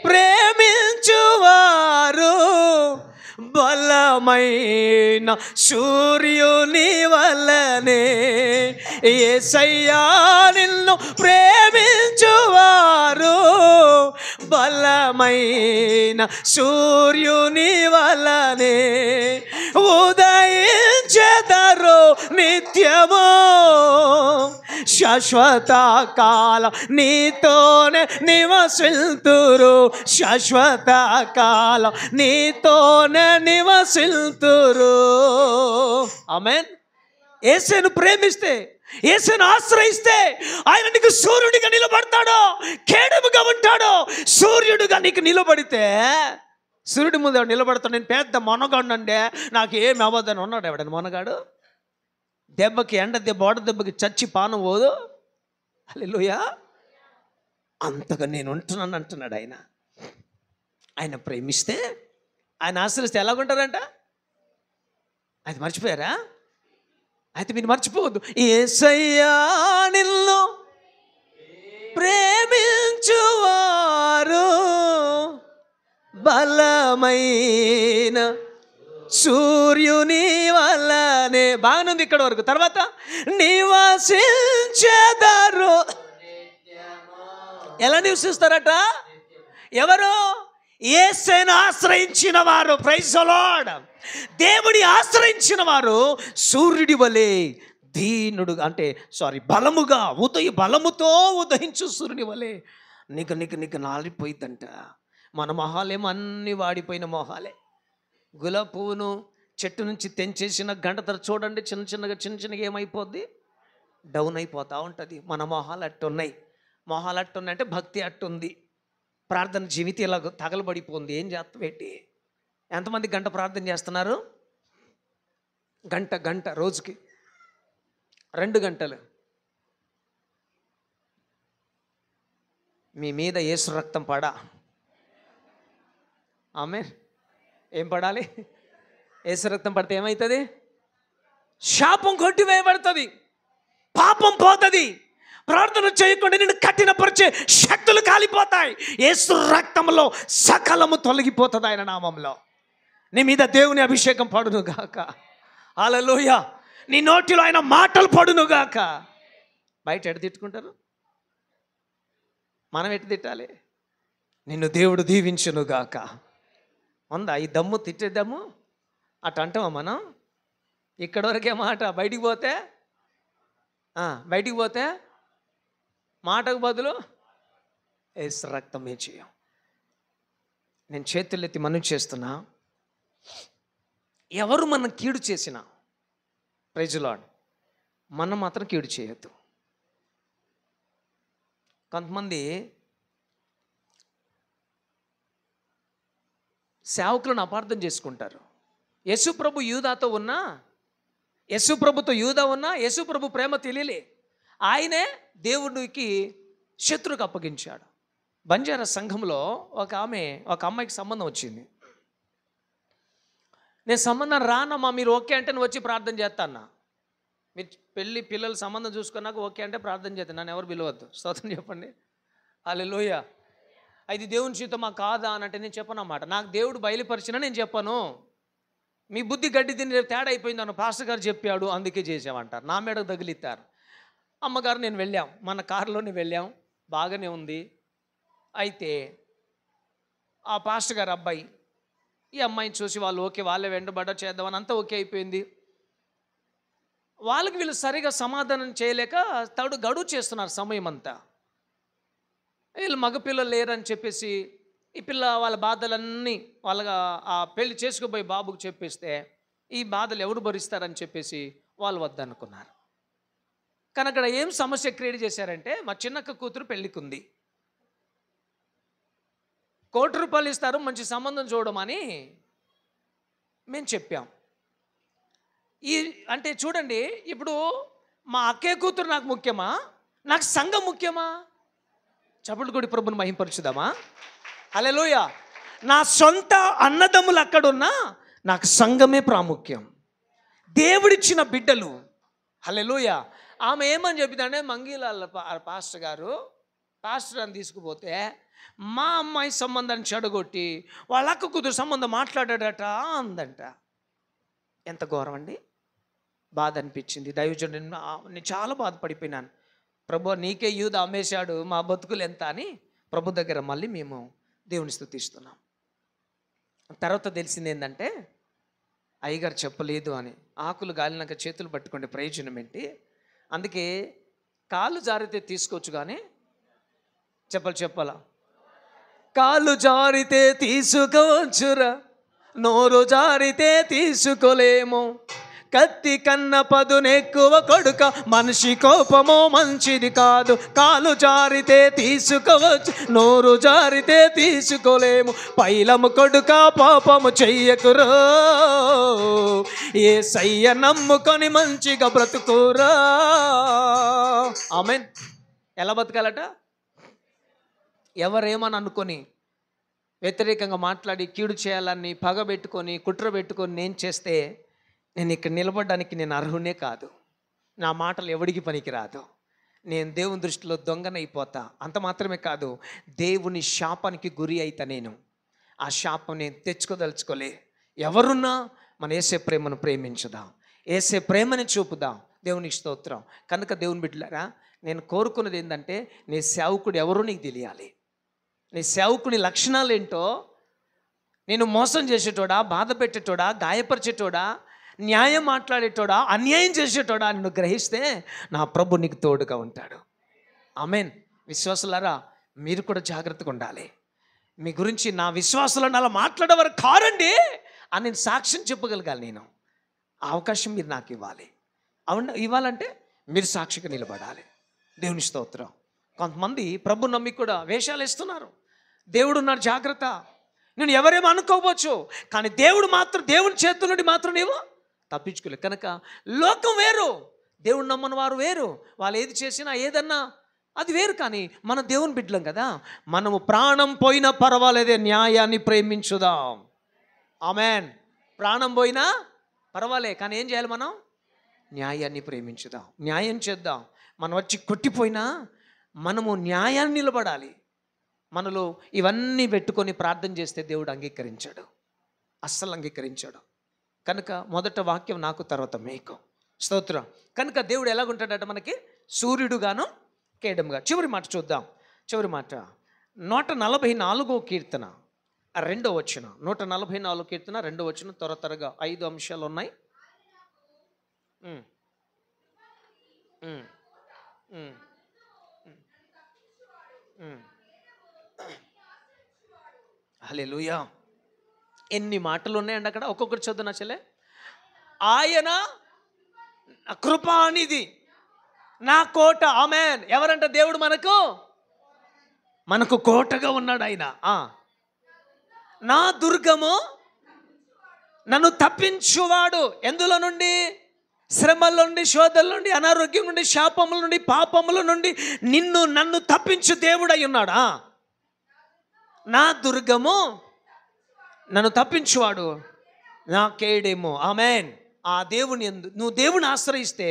S1: ప్రేమించువారు బలమైన సూర్యుని వలనే. యేసయ్యా నిన్ను ప్రేమించువారు బలమైన సూర్యుని వలనే ఉదయించెదరు నిత్యము. శాశ్వత కాలం నీతోనే నివసిల్తురు, శాశ్వత కాలం నీతోనే నివసిల్తురు. ఆమేన్. యేసును ప్రేమిస్తే, యేసును ఆశ్రయిస్తే ఆయన నీకు సూర్యుడిగా నిలబడతాడు, కేడముగా ఉంటాడు. సూర్యుడిగా నీకు నిలబడితే, సూర్యుడి ముందు నిలబడతాడు. నేను పెద్ద మొనగాడునండే, నాకు ఏమి అవ్వదని ఉన్నాడు ఎవడని మొనగాడు? దెబ్బకి, ఎండ దెబ్బ, ఓడ దెబ్బకి చచ్చి పానం పోదు. హల్లెలూయా. అంతగా నేను ఉంటున్నాను అంటున్నాడు ఆయన. ఆయన ప్రేమిస్తే, ఆయన ఆశ్రయిస్తే ఎలాగుంటారంట? అది మర్చిపోయారా? అయితే మీరు మర్చిపోవద్దు. యేసయ్యా నిన్ను ప్రేమించువారు బలమైన సూర్యుని వలనే. బాగానుంది ఇక్కడ వరకు. తర్వాత నివసించెదరు. ఎలా నివసిస్తారట? ఎవరు? యేసుని ఆశ్రయించిన వారు. Praise the lord. దేవుని ఆశ్రయించిన వారు సూర్యుడి వలె దీనుడుగా, అంటే బలముగా బలముతో ఉదయించు సూర్యుని వలె నీకు నాలిపోయిద్దంట. మన మొహాలేమో అన్ని వాడిపోయిన మొహాలే. గులాబీ పువ్వును చెట్టు నుంచి తెంచేసిన గంట తర చూడండి, చిన్న చిన్నగా ఏమైపోద్ది? డౌన్ అయిపోతూ ఉంటుంది. మన మొహాలు అట్టున్నాయి. మొహాలు అట్టున్నాయి అంటే భక్తి అట్టుంది, ప్రార్థన జీవితం ఇలా తగలబడిపోతుంది. ఏం చేస్తాం పెట్టి? ఎంతమంది గంట ప్రార్థన చేస్తున్నారు? గంట రోజుకి 2 గంటలు. మీ మీద యేసు రక్తం పడా? ఆమేన్. ఏం పడాలి? యేసు రక్తం పడితే ఏమవుతుంది? శాపం కొట్టివేయబడుతుంది, పాపం పోతుంది, ప్రార్థన చేయకుండా నిన్ను కఠినపరిచే శక్తులు కాలిపోతాయి. యేసు రక్తంలో సకలము తొలగిపోతుంది ఆయన నామంలో. నీ మీద దేవుని అభిషేకం పడును గాక. హల్లెలూయా. నీ నోటిలో ఆయన మాటలు పడును గాక. బయట ఎటు తిట్టుకుంటారు, మనం ఎటు తిట్టాలి? నిన్ను దేవుడు దీవించును గాక. ఉందా ఈ దమ్ము, తిట్టే దమ్ము? అటు అంటామా మనం? ఇక్కడ వరకే మాట. బయటికి పోతే మాటకు బదులు యేసు రక్తమే చేయం. నేను చేతులెత్తి మనం చేస్తున్నా, ఎవరు మనం కీడు చేసినా ప్రైజ్ లార్డ్, మనం మాత్రం కీడు చేయొద్దు. కొంతమంది సేవకులను అపార్థం చేసుకుంటారు. యేసుప్రభు యూదాతో ఉన్నా, యేసుప్రభుతో యూదా ఉన్నా యేసుప్రభు ప్రేమ తెలియలే. ఆయనే దేవుడికి శత్రువుకు అప్పగించాడు. బంజారా సంఘంలో ఒక అమ్మాయికి సంబంధం వచ్చింది. నేను సంబంధం రానమ్మా, మీరు ఓకే అంటే నేను వచ్చి ప్రార్థన చేస్తాను. మీరు పెళ్ళి పిల్లలు సంబంధం చూసుకున్నాక ఓకే అంటే ప్రార్థన చేస్తాను, నన్ను ఎవరు పిలవద్దు. స్తోత్రం చెప్పండి. హల్లెలూయా. అది దేవుని చిత్తమా కాదా అని అంటే నేను చెప్పను అన్నమాట. నాకు దేవుడు బయలుపరిచినా నేను చెప్పను. మీ బుద్ధి గడ్డి తిని తేడా అయిపోయింది అన్న పాస్టర్ గారు చెప్పాడు అందుకే చేసామంటారు. నా మేడకు తగిలిస్తారు. అమ్మగారు నేను వెళ్ళాం, మన కారులోనే వెళ్ళాం, బాగానే ఉంది. అయితే ఆ పాస్టర్ గారు అబ్బాయి ఈ అమ్మాయిని చూసి వాళ్ళు ఓకే, వాళ్ళే వెంటబడ్డ చేద్దామని అంతా ఓకే అయిపోయింది. వాళ్ళకి వీళ్ళు సరిగా సమాధానం చేయలేక గడువు చేస్తున్నారు సమయం అంతా. వీళ్ళు మగపిల్లలు లేరని చెప్పేసి ఈ పిల్ల వాళ్ళ బాధలన్నీ వాళ్ళగా ఆ పెళ్లి చేసుకుపోయి బాబుకు చెప్పేస్తే ఈ బాధలు ఎవరు భరిస్తారని చెప్పేసి వాళ్ళు వద్దనుకున్నారు. కానీ అక్కడ ఏం సమస్య క్రియేట్ చేశారంటే, మా చిన్నక్క కూతురు పెళ్ళికుంది, ₹1,00,00,000 ఇస్తారు మంచి సంబంధం చూడమని మేము చెప్పాం. అంటే చూడండి, ఇప్పుడు మా అక్కే కూతురు నాకు ముఖ్యమా, నాకు సంఘం ముఖ్యమా? చప్పట్లు కొట్టి ప్రభుని మహింపరచుదామా? హల్లెలూయా. నా సొంత అన్నదమ్ములు అక్కడున్నా నాకు సంఘమే ప్రాముఖ్యం, దేవుడిచ్చిన బిడ్డలు. హల్లెలూయా. ఆమె ఏమని చెప్పిందంటే, మంగీలాల పాస్టర్ గారు పాస్టర్ అని తీసుకుపోతే మా అమ్మాయి సంబంధాన్ని చెడగొట్టి వాళ్ళ అక్క కూతురు సంబంధం మాట్లాడాడట అందంట. ఎంత ఘోరం అండి. బాధ అనిపించింది. దైవజనుడు నేను చాలా బాధపడిపోయినాను. ప్రభు నీకే యూదా అమ్మేశాడు, మా బతుకులు ఎంత అని ప్రభు దగ్గర మళ్ళీ మేము దేవుని స్తుతిస్తున్నాం. తర్వాత తెలిసింది ఏంటంటే, అయ్యగారు చెప్పలేదు అని. ఆకులు గాలినాక చేతులు పట్టుకుంటే ప్రయోజనం ఏంటి? అందుకే కాళ్ళు జారితే తీసుకోవచ్చు కానీ చెప్పాలా, కాళ్ళు జారితే తీసుకోవచ్చురా, నోరు జారితే తీసుకోలేము. కత్తి కన్న పదునెక్కువ కొడుక, మనిషి కోపమో మంచిది కాదు. కాలు జారితే తీసుకోవచ్చు, నోరు జారితే తీసుకోలేము. పైలము కొడుక పాపము చెయ్యకురో, యేసయ్య నమ్ముకొని మంచిగా బ్రతుకురా. ఆమేన్. ఎలా బతకాలట? ఎవరేమని అనుకొని వ్యతిరేకంగా మాట్లాడి కీడు చేయాలని పగబెట్టుకొని కుట్ర పెట్టుకొని నేను చేస్తే నేను ఇక్కడ నిలబడడానికి నేను అర్హునే కాదు. నా మాటలు ఎవడికి పనికి రాదు. నేను దేవుని దృష్టిలో దొంగనైపోతా. అంత మాత్రమే కాదు, దేవుని శాపానికి గురి అయితా. నేను ఆ శాపం నేను తెచ్చుకోదలుచుకోలే. ఎవరున్నా మన యేసే ప్రేమను ప్రేమించుదాం, యేసే ప్రేమని చూపుదాం. దేవునికి స్తోత్రం. కనుక దేవుని బిడ్డలారా, నేను కోరుకున్నది ఏంటంటే, నీ సేవకుడు ఎవరో నీకు తెలియాలి. నీ సేవకుని లక్షణాలు ఏంటో. నేను మోసం చేసేటోడా, బాధ పెట్టేటోడా, గాయపరిచేటోడా, న్యాయం మాట్లాడేటోడా, అన్యాయం చేసేటోడా నిన్ను గ్రహిస్తే నా ప్రభు నీకు తోడుగా ఉంటాడు. ఆమేన్. విశ్వాసులారా, మీరు కూడా జాగ్రత్తగా ఉండాలి. మీ గురించి నా విశ్వాసులను అలా మాట్లాడేవారు కారండి అని నేను సాక్ష్యం చెప్పగలగాలి. నేను ఆ అవకాశం మీరు నాకు ఇవ్వాలి. అవును, ఇవ్వాలంటే మీరు సాక్షిగా నిలబడాలి. దేవుని స్తోత్రం. కొంతమంది ప్రభు నమ్మి కూడా వేషాలు ఇస్తున్నారు. దేవుడు ఉన్నారు, జాగ్రత్త. నేను ఎవరేమో అనుకోవచ్చు, కానీ దేవుని చేతుల నుండి మాత్రం నీవు తప్పించుకోలేదు. కనుక లోకం వేరు, దేవుడు నమ్మని వారు వేరు. వాళ్ళు ఏది చేసినా ఏదన్నా అది వేరు. కానీ మన దేవుని బిడ్డలం కదా, మనము ప్రాణం పోయినా పర్వాలేదే, న్యాయాన్ని ప్రేమించుదాం. ఆమేన్. ప్రాణం పోయినా పర్వాలే, కానీ ఏం చేయాలి? మనం న్యాయాన్ని ప్రేమించుదాం, న్యాయం చేద్దాం. మనం వచ్చి కొట్టిపోయినా మనము న్యాయాన్ని నిలబడాలి. మనలో ఇవన్నీ పెట్టుకొని ప్రార్థన చేస్తే దేవుడు అంగీకరించాడు, అస్సలు అంగీకరించాడు. కనుక మొదట వాక్యం నాకు, తర్వాత మీకు. స్తోత్రం. కనుక దేవుడు ఎలాగుంటాడట మనకి? సూర్యుడుగాను కేడముగా. చివరి మాట చూద్దాం. చివరి మాట 144వ కీర్తన 2వ వచనం. 144 కీర్తన 2వ వచనం. త్వరగా 5 అంశాలు ఉన్నాయి. హల్లెలూయా. ఎన్ని మాటలు ఉన్నాయండి అక్కడ. ఒక్కొక్కటి చదువు నచ్చలే. ఆయన కృపానిధి, నా కోట. ఆమేన్. ఎవరంట దేవుడు? మనకు కోటగా ఉన్నాడు ఆయన. నా దుర్గము, నన్ను తప్పించువాడు. ఎందులో నుండి? శ్రమల నుండి, శోధల నుండి, అనారోగ్యం నుండి, శాపముల నుండి, పాపముల నుండి నన్ను తప్పించు దేవుడై ఉన్నాడా? నా దుర్గము, నన్ను తప్పించువాడు, నా కేడేమో. ఆమేన్. ఆ దేవుని నువ్వు దేవుని ఆశ్రయిస్తే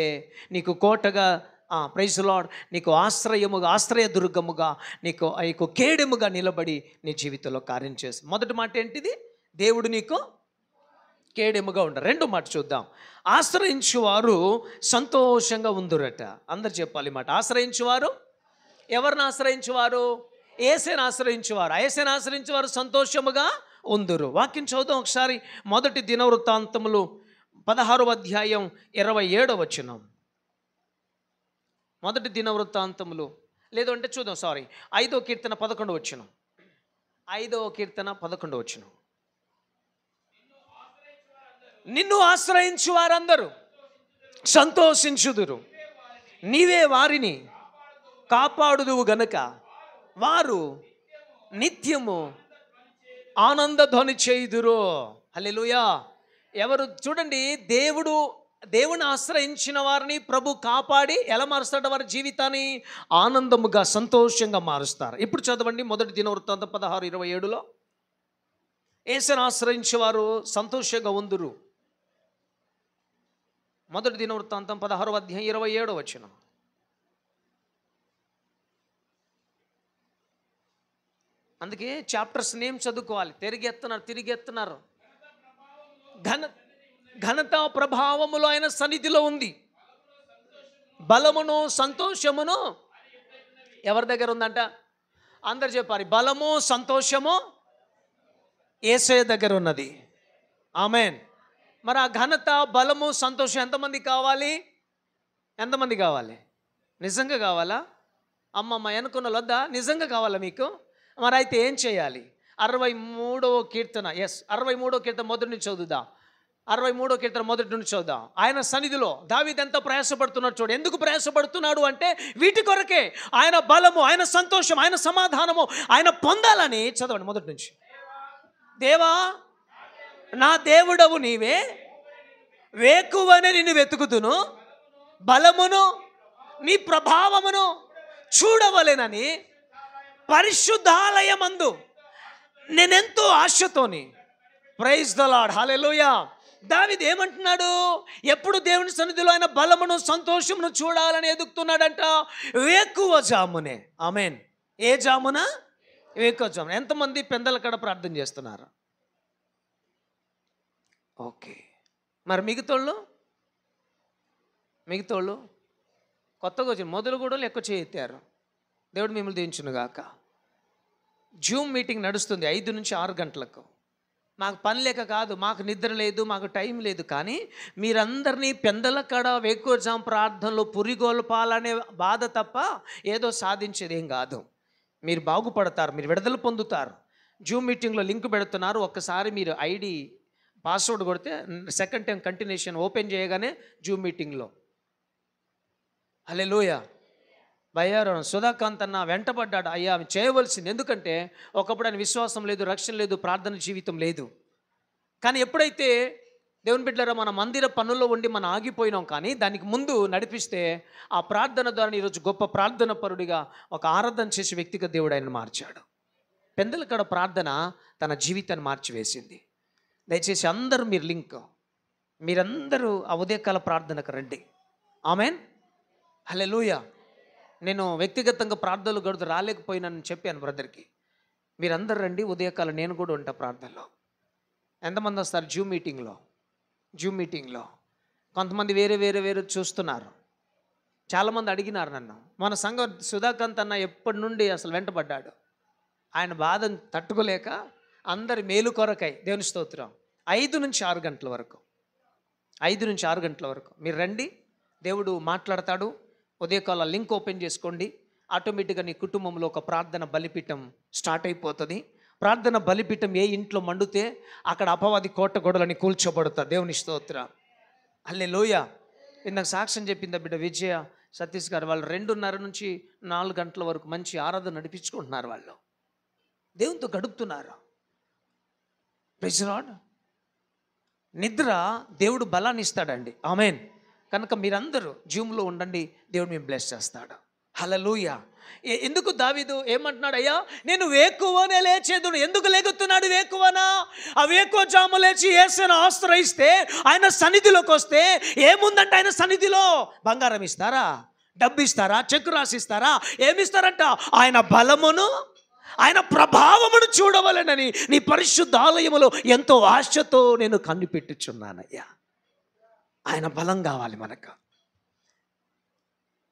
S1: నీకు కోటగా, ప్రైజ్ లార్డ్, నీకు ఆశ్రయముగా, ఆశ్రయ దుర్గముగా, నీకు కేడెముగా నిలబడి నీ జీవితంలో కార్యం చేసి. మొదటి మాట ఏంటిది? దేవుడు నీకు కేడెముగా ఉండరు. రెండో మాట చూద్దాం. ఆశ్రయించువారు సంతోషంగా ఉందురట. అందరు చెప్పాలి మాట. ఆశ్రయించువారు ఎవరిని ఆశ్రయించువారు? యేసుని ఆశ్రయించువారు. యేసుని ఆశ్రయించువారు సంతోషముగా ఉందురు. వాక్యం చదువుదాం ఒకసారి. మొదటి దినవృత్తాంతములు 16వ అధ్యాయం 27వ వచనం. మొదటి దినవృత్తాంతములు, లేదు అంటే చూద్దాం, 5వ కీర్తన 11వ వచనం. 5వ కీర్తన 11వ వచనం. నిన్ను ఆశ్రయించు వారందరూ సంతోషించుదురు, నీవే వారిని కాపాడుదువు గనుక వారు నిత్యము ఆనందధ్వని చేయుదురు. హల్లెలూయా. ఎవరు చూడండి, దేవుని ఆశ్రయించిన వారిని ప్రభు కాపాడి ఎలా మారుస్తాడు? వారి జీవితాన్ని ఆనందముగా, సంతోషంగా మారుస్తారు. ఇప్పుడు చదవండి మొదటి దినవృత్తాంతం 16:27లో. యేసుని ఆశ్రయించే వారు సంతోషంగా ఉందురు. మొదటి దినవృత్తాంతం 16వ అధ్యాయం 27వ వచనం. అందుకే చాప్టర్స్ నేమ్ చదువుకోవాలి. తిరిగెత్తున్నారు. ఘనత ప్రభావములో ఆయన సన్నిధిలో ఉంది. బలమును సంతోషమును ఎవరి దగ్గర ఉందంట? అందరు చెప్పాలి. బలము సంతోషము యేసయ్య దగ్గర ఉన్నది. ఆమేన్. మరి ఆ ఘనత, బలము, సంతోషం ఎంతమంది కావాలి? నిజంగా కావాలా? అమ్మమ్మ అనుకున్న వద్దా? నిజంగా కావాలా మీకు? మరి అయితే ఏం చేయాలి? 63వ కీర్తన 63వ కీర్తన మొదటి నుంచి చదువుదా. 63వ కీర్తన మొదటి నుంచి చదువుదాం. ఆయన సన్నిధిలో దావీదు ఎంత ప్రయాసపడుతున్నాడు చూడు. ఎందుకు ప్రయాసపడుతున్నాడు అంటే వీటి కొరకే. ఆయన బలము, ఆయన సంతోషం, ఆయన సమాధానము ఆయన పొందాలని. చదవండి మొదటి నుంచి. దేవా, నా దేవుడవు నీవే, వేకువనే నిన్ను వెతుకుతును, బలమును నీ ప్రభావమును చూడవలెనని పరిశుద్ధాలయమందు నేనెంతో ఆశతోని. Praise the Lord. హల్లెలూయా. దావీదు ఏమంటున్నాడు? ఎప్పుడు దేవుని సన్నిధిలో ఆయన బలమును, సంతోషమును చూడాలని ఎదుగుతున్నాడంట. వేకువ జామునే. ఆమేన్. ఏ జామున? వేకువ జామున. ఎంతమంది పెందల కాడ ప్రార్థన చేస్తున్నారు? ఓకే. మరి మిగతాళ్ళు కొత్తగా వచ్చిన మొదలు కూడా ఎక్కువ చేయెత్తారు. దేవుడు మిమ్మల్ని దీవించునుగాక. జూమ్ మీటింగ్ నడుస్తుంది 5 నుంచి 6 గంటలకు. మాకు పని లేక కాదు, మాకు నిద్ర లేదు, మాకు టైం లేదు. కానీ మీరందరినీ పెందల కాడ వేకువజాము ప్రార్థనలో పురిగొల్పాలనే బాధ తప్ప ఏదో సాధించేది ఏం కాదు. మీరు బాగుపడతారు, మీరు విడుదల పొందుతారు. జూమ్ మీటింగ్లో లింక్ పెడుతున్నారు. ఒక్కసారి మీరు ఐడి పాస్వర్డ్ కొడితే సెకండ్ టైం కంటిన్యూషన్ ఓపెన్ చేయగానే జూమ్ మీటింగ్లో. హల్లెలూయా. బయ్యారం సుధాకాంత్ అన్న వెంటబడ్డాడు. అయ్యా చేయవలసింది. ఎందుకంటే ఒకప్పుడు ఆయన విశ్వాసం లేదు, రక్షణ లేదు, ప్రార్థన జీవితం లేదు. కానీ ఎప్పుడైతే దేవుని బిడ్డలారా మన మందిర పనుల్లో ఉండి మనం ఆగిపోయినాం, కానీ దానికి ముందు నడిపిస్తే ఆ ప్రార్థన ద్వారా ఈరోజు గొప్ప ప్రార్థన పరుడిగా, ఒక ఆరాధన చేసే వ్యక్తిగా దేవుడు ఆయన మార్చాడు. పెందలకాడ ప్రార్థన తన జీవితాన్ని మార్చివేసింది. దయచేసి అందరూ మీరందరూ ఆ ఉదయకాల ప్రార్థనకు రండి. ఆమెన్. హల్లెలూయా. నేను వ్యక్తిగతంగా ప్రార్థనలు గడుతూ రాలేకపోయినానని చెప్పాను బ్రదర్కి. మీరందరూ రండి, ఉదయకాలం నేను కూడా ఉంటా ప్రార్థనలో. ఎంతమంది వస్తారు? జూమ్ మీటింగ్లో కొంతమంది వేరే చూస్తున్నారు. చాలామంది అడిగినారు నన్ను. మన సంఘం సుధాకాంత్ అన్న ఎప్పటి నుండి అసలు వెంటబడ్డాడు. ఆయన బాధను తట్టుకోలేక అందరి మేలు కొరకై, దేవుని స్తోత్రం, 5 నుంచి 6 గంటల వరకు మీరు రండి, దేవుడు మాట్లాడతాడు. ఉదయకాల లింక్ ఓపెన్ చేసుకోండి, ఆటోమేటిక్గా నీ కుటుంబంలో ఒక ప్రార్థన బలిపీఠం స్టార్ట్ అయిపోతుంది. ప్రార్థన బలిపీఠం ఏ ఇంట్లో మండితే అక్కడ అపవాది కోట గొడవలని కూల్చోబడతారు. దేవుని స్తోత్రం, హల్లెలూయా. ఇందాక సాక్ష్యం చెప్పింది బిడ్డ విజయ సతీష్ గారు. వాళ్ళు 2:30 నుంచి 4 గంటల వరకు మంచి ఆరాధన నడిపించుకుంటున్నారు. వాళ్ళు దేవునితో గడుపుతున్నారు. Praise lord. నిద్ర దేవుడు బలాన్ని ఇస్తాడండి. ఆమేన్. కనుక మీరందరూ జూమ్లో ఉండండి, దేవుడు మేము బ్లెస్ చేస్తాడు. హల్లెలూయా. ఎందుకు దావీదు ఏమంటున్నాడు? అయ్యా నేను వేకువనే లేచేదును. ఎందుకు లేగుతున్నాడు వేకువనా? ఆ వేకువ జాము లేచి యేసును ఆశ్రయిస్తే, ఆయన సన్నిధిలోకి వస్తే ఏముందంటే, ఆయన సన్నిధిలో బంగారం ఇస్తారా, డబ్బు ఇస్తారా, చెక్కు రాసిస్తారా? ఏమిస్తారంట? ఆయన బలమును, ఆయన ప్రభావమును చూడవలెనని నీ పరిశుద్ధ ఆలయములో ఎంతో ఆశతో నేను కనిపెట్టుచున్నానయ్యా. ఆయన బలం కావాలి మనకు.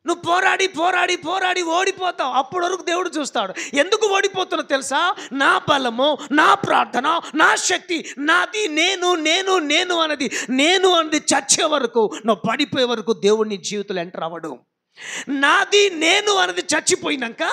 S1: నువ్వు పోరాడి ఓడిపోతావు. అప్పటి వరకు దేవుడు చూస్తాడు. ఎందుకు ఓడిపోతున్నావు తెలుసా? నా బలము, నా ప్రార్థన, నా శక్తి, నాది, నేను అన్నది చచ్చే వరకు, నువ్వు పడిపోయే వరకు దేవుడు నీ జీవితంలో ఎంటర్ అవ్వడు. నాది నేను అనేది చచ్చిపోయినాక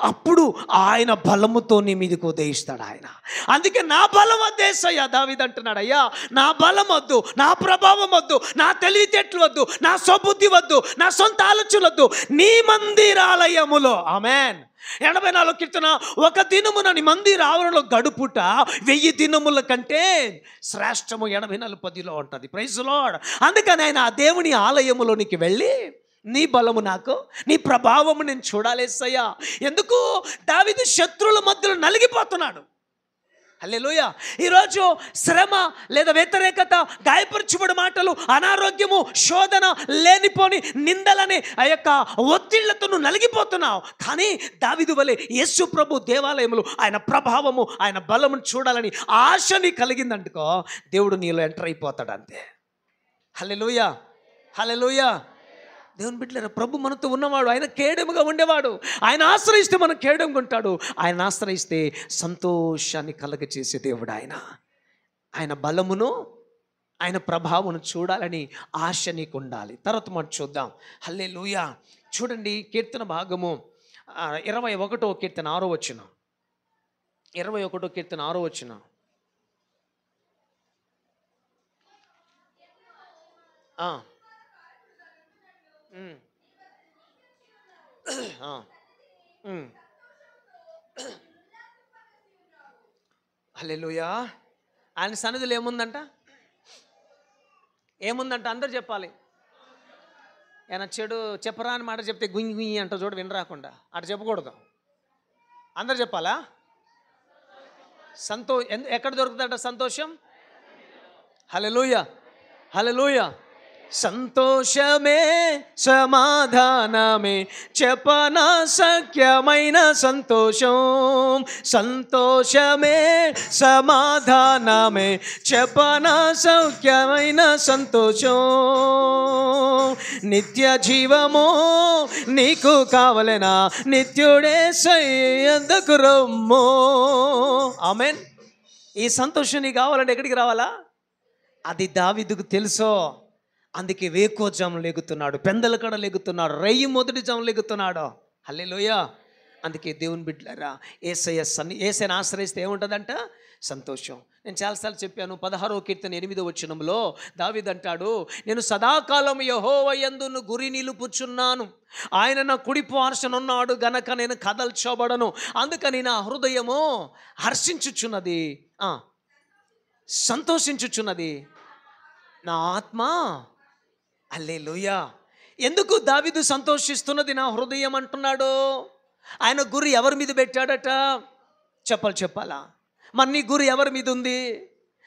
S1: అప్పుడు ఆయన బలముతో నీ మీదకి ఉదయిస్తాడు ఆయన. అందుకే నా బలం వద్దేసయ్యా దావీదు అంటున్నాడు. అయ్యా నా బలం వద్దు, నా ప్రభావం వద్దు, నా తెలివితేటలు వద్దు, నా స్వబుద్ధి వద్దు, నా సొంత ఆలోచనలు వద్దు, నీ మందిరాలయములో. ఆమేన్. 84 కీర్తన, ఒక దినమున నీ మందిర ఆవరణలో గడుపుట 1000 దినముల కంటే శ్రేష్టము 84:10 ఉంటుంది. Praise lord. అందుకని ఆయన ఆ దేవుని ఆలయములోనికి వెళ్ళి, నీ బలము నాకు, నీ ప్రభావము నేను చూడాలేసయ్యా. ఎందుకు? దావీదు శత్రువుల మధ్యలో నలిగిపోతున్నాడు. హల్లెలూయా. ఈరోజు శ్రమ లేదా వ్యతిరేకత, గాయపరచుబడి మాటలు, అనారోగ్యము, శోధన, లేనిపోని నిందలని ఆ యొక్క ఒత్తిళ్లతో నువ్వు నలిగిపోతున్నావు. కానీ దావీదు వలె యేసు ప్రభు దేవాలయములు ఆయన ప్రభావము, ఆయన బలమును చూడాలని ఆశ నీ కలిగిందంటుకో, దేవుడు నీలో ఎంటర్ అయిపోతాడు అంతే. హల్లెలూయా, హల్లెలూయా. దేవుని బిడ్డలారా, ప్రభు మనతో ఉన్నవాడు, ఆయన కేడముగా ఉండేవాడు. ఆయన ఆశ్రయిస్తే మనం కేడముగా ఉంటాడు. ఆయన ఆశ్రయిస్తే సంతోషాన్ని కలగచేసే దేవుడు ఆయన. ఆయన బలమును, ఆయన ప్రభావమును చూడాలని ఆశ నీకు ఉండాలి. తర్వాత మనం చూద్దాం. హల్లెలూయా. చూడండి కీర్తన భాగము 21వ కీర్తన 6వ వచనం. 21వ కీర్తన 6వ వచనం. హల్లెలూయా. ఆయన సన్నిధిలో ఏముందంట? అందరు చెప్పాలి. ఆయన చెడు చెప్పరా అని మాట చెప్తే గుంయి గుంయి అంట చూడు, వినరాకుండా అటు చెప్పకూడదు. అందరు చెప్పాలా? ఎక్కడ దొరుకుతుందట సంతోషం? హల్లెలూయా, హల్లెలూయా. సంతోషమే సమాధానమే చెప్పన సఖ్యమైన సంతోషం. సంతోషమే సమాధానమే చెప్పన సౌఖ్యమైన సంతోషం. నిత్య జీవము నీకు కావలెనా, నిత్యుడే సయ్యద్దకు రమ్ము. ఆమేన్. ఈ సంతోషం నీకు కావాలంటే ఎక్కడికి రావాలా? అది దావీదుకు తెలుసో, అందుకే వేకోజాము లెగుతున్నాడు, పెందల కడ లెగుతున్నాడు, రేయి మొదటి జాము లెగుతున్నాడు. హల్లెలూయా. అందుకే దేవుని బిడ్డలారా, యేసయ్యను ఆశ్రయిస్తే ఏముంటుందంట? సంతోషం. నేను చాలాసార్లు చెప్పాను. 16వ కీర్తన 8వ వచనంలో దావీదు అంటాడు, నేను సదాకాలం యెహోవా యందు గురి నిలుపుచున్నాను, ఆయన నా కుడి పార్శ్వనున్నాడు గనక నేను కదల్చబడను. అందుకని నా హృదయము హర్షించుచున్నది, సంతోషించుచున్నది, నా ఆత్మ. హల్లెలూయా. ఎందుకు దావీదు సంతోషిస్తున్నది నా హృదయం అంటున్నాడు? ఆయన గురి ఎవరి మీద పెట్టాడట? చెప్పాలా? మరి నీ గురి ఎవరి మీద ఉంది?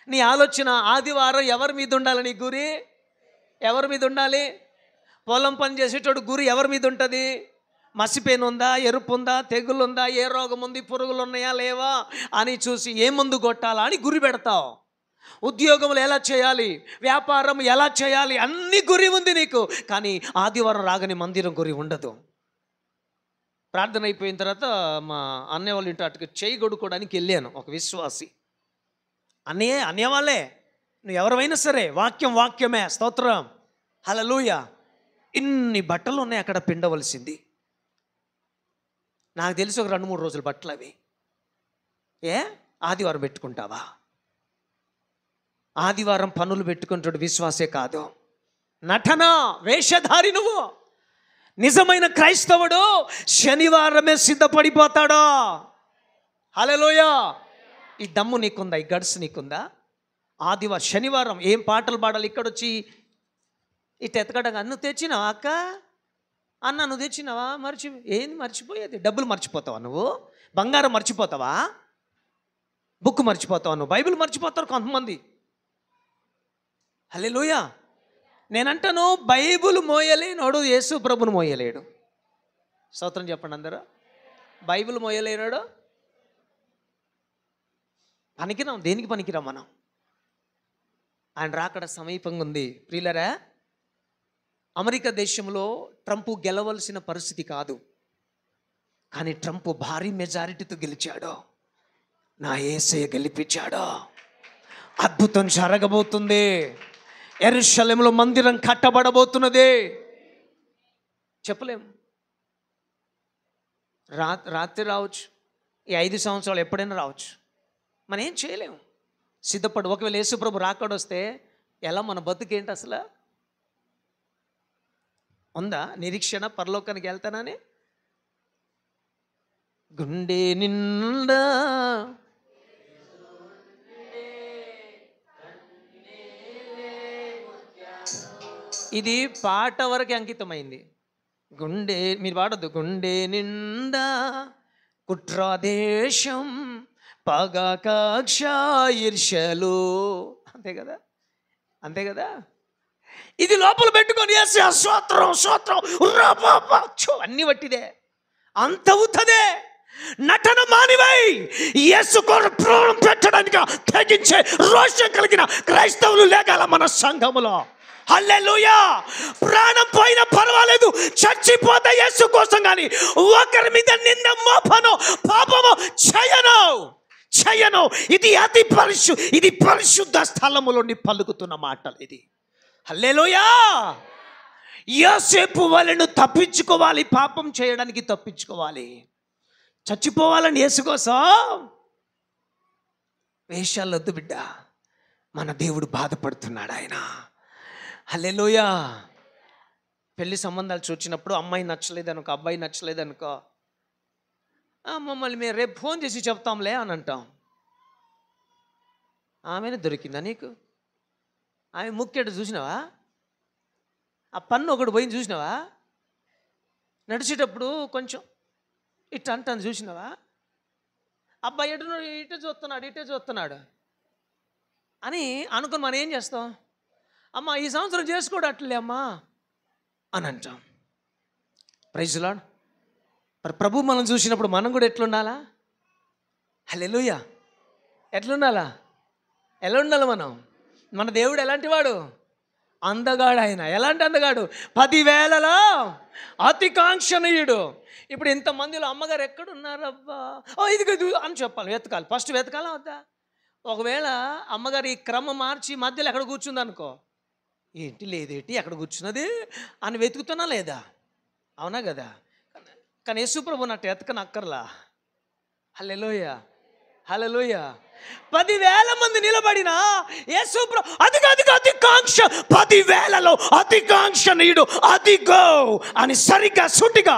S1: నీ ఆలోచన ఆదివారం ఎవరి మీద ఉండాలి? నీ గురి ఎవరి మీద ఉండాలి? పొలం పని చేసేటోడు గురి ఎవరి మీద ఉంటుంది? మసిపేను ఉందా, ఎరుపు ఉందా, తెగులు ఉందా, ఏ రోగం ఉంది, పురుగులు ఉన్నాయా లేవా అని చూసి ఏ మందు కొట్టాలా అని గురి పెడతావు. ఉద్యోగములు ఎలా చేయాలి, వ్యాపారం ఎలా చేయాలి, అన్ని గురి ఉంది నీకు. కానీ ఆదివారం రాగానే మందిరం గురి ఉండదు. ప్రార్థన అయిపోయిన తర్వాత మా అన్నయ్య వాళ్ళ ఇంటి అటుకు చేయి కొడుకోవడానికి వెళ్ళాను. ఒక విశ్వాసి అన్నయ్య వాళ్ళే, నువ్వు ఎవరైనా సరే, వాక్యమే, స్తోత్రం, హల్లెలూయా. ఇన్ని బట్టలు ఉన్నాయి అక్కడ పిండవలసింది. నాకు తెలిసి ఒక 2-3 రోజులు బట్టలు అవి. ఆదివారం పెట్టుకుంటావా? ఆదివారం పనులు పెట్టుకుంటాడు విశ్వాసే కాదు, నటన వేషధారి. నువ్వు నిజమైన క్రైస్తవుడు శనివారమే సిద్ధపడిపోతాడో. హల్లెలూయా. ఈ దమ్ము నీకుందా? ఈ గడ్స్ నీకుందా? ఆదివారం శనివారం ఏం పాటలు పాడాలి? ఇక్కడొచ్చి ఇటు ఎతకడంగా, నువ్వు తెచ్చినావా అక్క, అన్న నువ్వు తెచ్చినావా, ఏంది మర్చిపోయేది? డబ్బులు మర్చిపోతావా నువ్వు? బంగారం మర్చిపోతావా? బుక్ మర్చిపోతావా నువ్వు? బైబిల్ మర్చిపోతారు కొంతమంది. హల్లెలూయా. నేనంటాను, బైబిల్ మోయలేనోడు యేసు ప్రభుని మోయలేడు. స్తోత్రం చెప్పండి అందరూ. బైబిల్ మోయలేనాడు పనికిరాం. దేనికి పనికిరాం మనం? ఆయన రాకడ సమీపంగా ఉంది ప్రియులరా. అమెరికా దేశంలో ట్రంప్ గెలవలసిన పరిస్థితి కాదు, కానీ ట్రంప్ భారీ మెజారిటీతో గెలిచాడు. నా యేసయ్య గెలిపించాడు. అద్భుతం జరగబోతుంది. యెరూషలేములో మందిరం కట్టబడబోతున్నది. చెప్పలేము. రాత్రి రావచ్చు, ఈ 5 సంవత్సరాలు ఎప్పుడైనా రావచ్చు. మనం ఏం చేయలేము. సిద్ధపడు. ఒకవేళ యేసుప్రభు రాకడొస్తే ఎలా మన బతుకేంటి? అసలు ఉందా నిరీక్షణ పరలోకానికి వెళ్తానని? గుండె నిండా ఇది పాట వరకే అంకితమైంది. గుండె, మీరు పాడద్దు. గుండె నిండా కుట్రాదేశం, పగ, కక్ష, ఈర్ష్యలు. అంతే కదా, అంతే కదా. ఇది లోపల పెట్టుకొని స్తోత్రం అన్ని వట్టిదే, అంత అవుతుందే. నటన మానివై యేసు కొరకు ప్రాణం పెట్టడానికి తెగించే రోషం కలిగిన క్రైస్తవులు లేగాల మన సంఘములో. హల్లెలూయా. ప్రాణం పోయినా పర్వాలేదు, చచ్చిపోతే యేసు కోసం. కానీ ఒకరి మీద నింద మోపను, పాపము చేయను. ఇది పరిశుద్ధ స్థలములోని పలుకుతున్న మాటలు. ఇది హల్లెలూయా. యోసేపు వలెను తప్పించుకోవాలి, పాపం చేయడానికి తప్పించుకోవాలి, చచ్చిపోవాలని యేసు కోసం. వేషాలొద్దు బిడ్డ, మన దేవుడు బాధపడుతున్నాడు ఆయన. హల్లెలూయా. పెళ్లి సంబంధాలు చూచినప్పుడు అమ్మాయి నచ్చలేదనుకో, అబ్బాయి నచ్చలేదనుకో, మమ్మల్ని మేము రేపు ఫోన్ చేసి చెప్తాంలే అని అంటాం. ఆమెనే దొరికిందా నీకు? ఆమె ముక్కెడు చూసినావా? ఆ పన్ను ఒకటి పోయింది చూసినావా? నడిచేటప్పుడు కొంచెం ఇట్ట అంటాను చూసినావా? అబ్బాయి ఇటే చూస్తున్నాడు అని అనుకుని మనం ఏం చేస్తాం? అమ్మ ఈ సంవత్సరం చేసుకోడు అట్లే అమ్మా అని అంటాం. Praise lord. మరి ప్రభు మనం చూసినప్పుడు మనం కూడా ఎట్లుండాలా? హల్లెలూయా. ఎట్లుండాలా? ఎలా ఉండాలి మనం? మన దేవుడు ఎలాంటి వాడు? అందగాడు ఆయన. ఎలాంటి అందగాడు? 10,000లో అతి కాంక్షణీయుడు. ఇప్పుడు ఇంతమందిలో అమ్మగారు ఎక్కడున్నారబ్బా, ఇది అని చెప్పాలి, వెతకాలి. ఫస్ట్ వెతకాలా వద్దా? ఒకవేళ అమ్మగారు ఈ క్రమం మార్చి మధ్యలో ఎక్కడ కూర్చుంది అనుకో, ఏంటి లేదేంటి ఎక్కడ కూర్చున్నది అని వెతుకుతున్నా లేదా? అవునా కదా? కానీ యేసుప్రభు నట్టు ఎతకనక్కర్లా. హల్లెలూయా. 10,000 మంది నిలబడినా యేసుప్రభు అతి కాంక్ష, 10,000లో అతి కాంక్షణీయుడు, అదిగో అని సరిగ్గా సూటిగా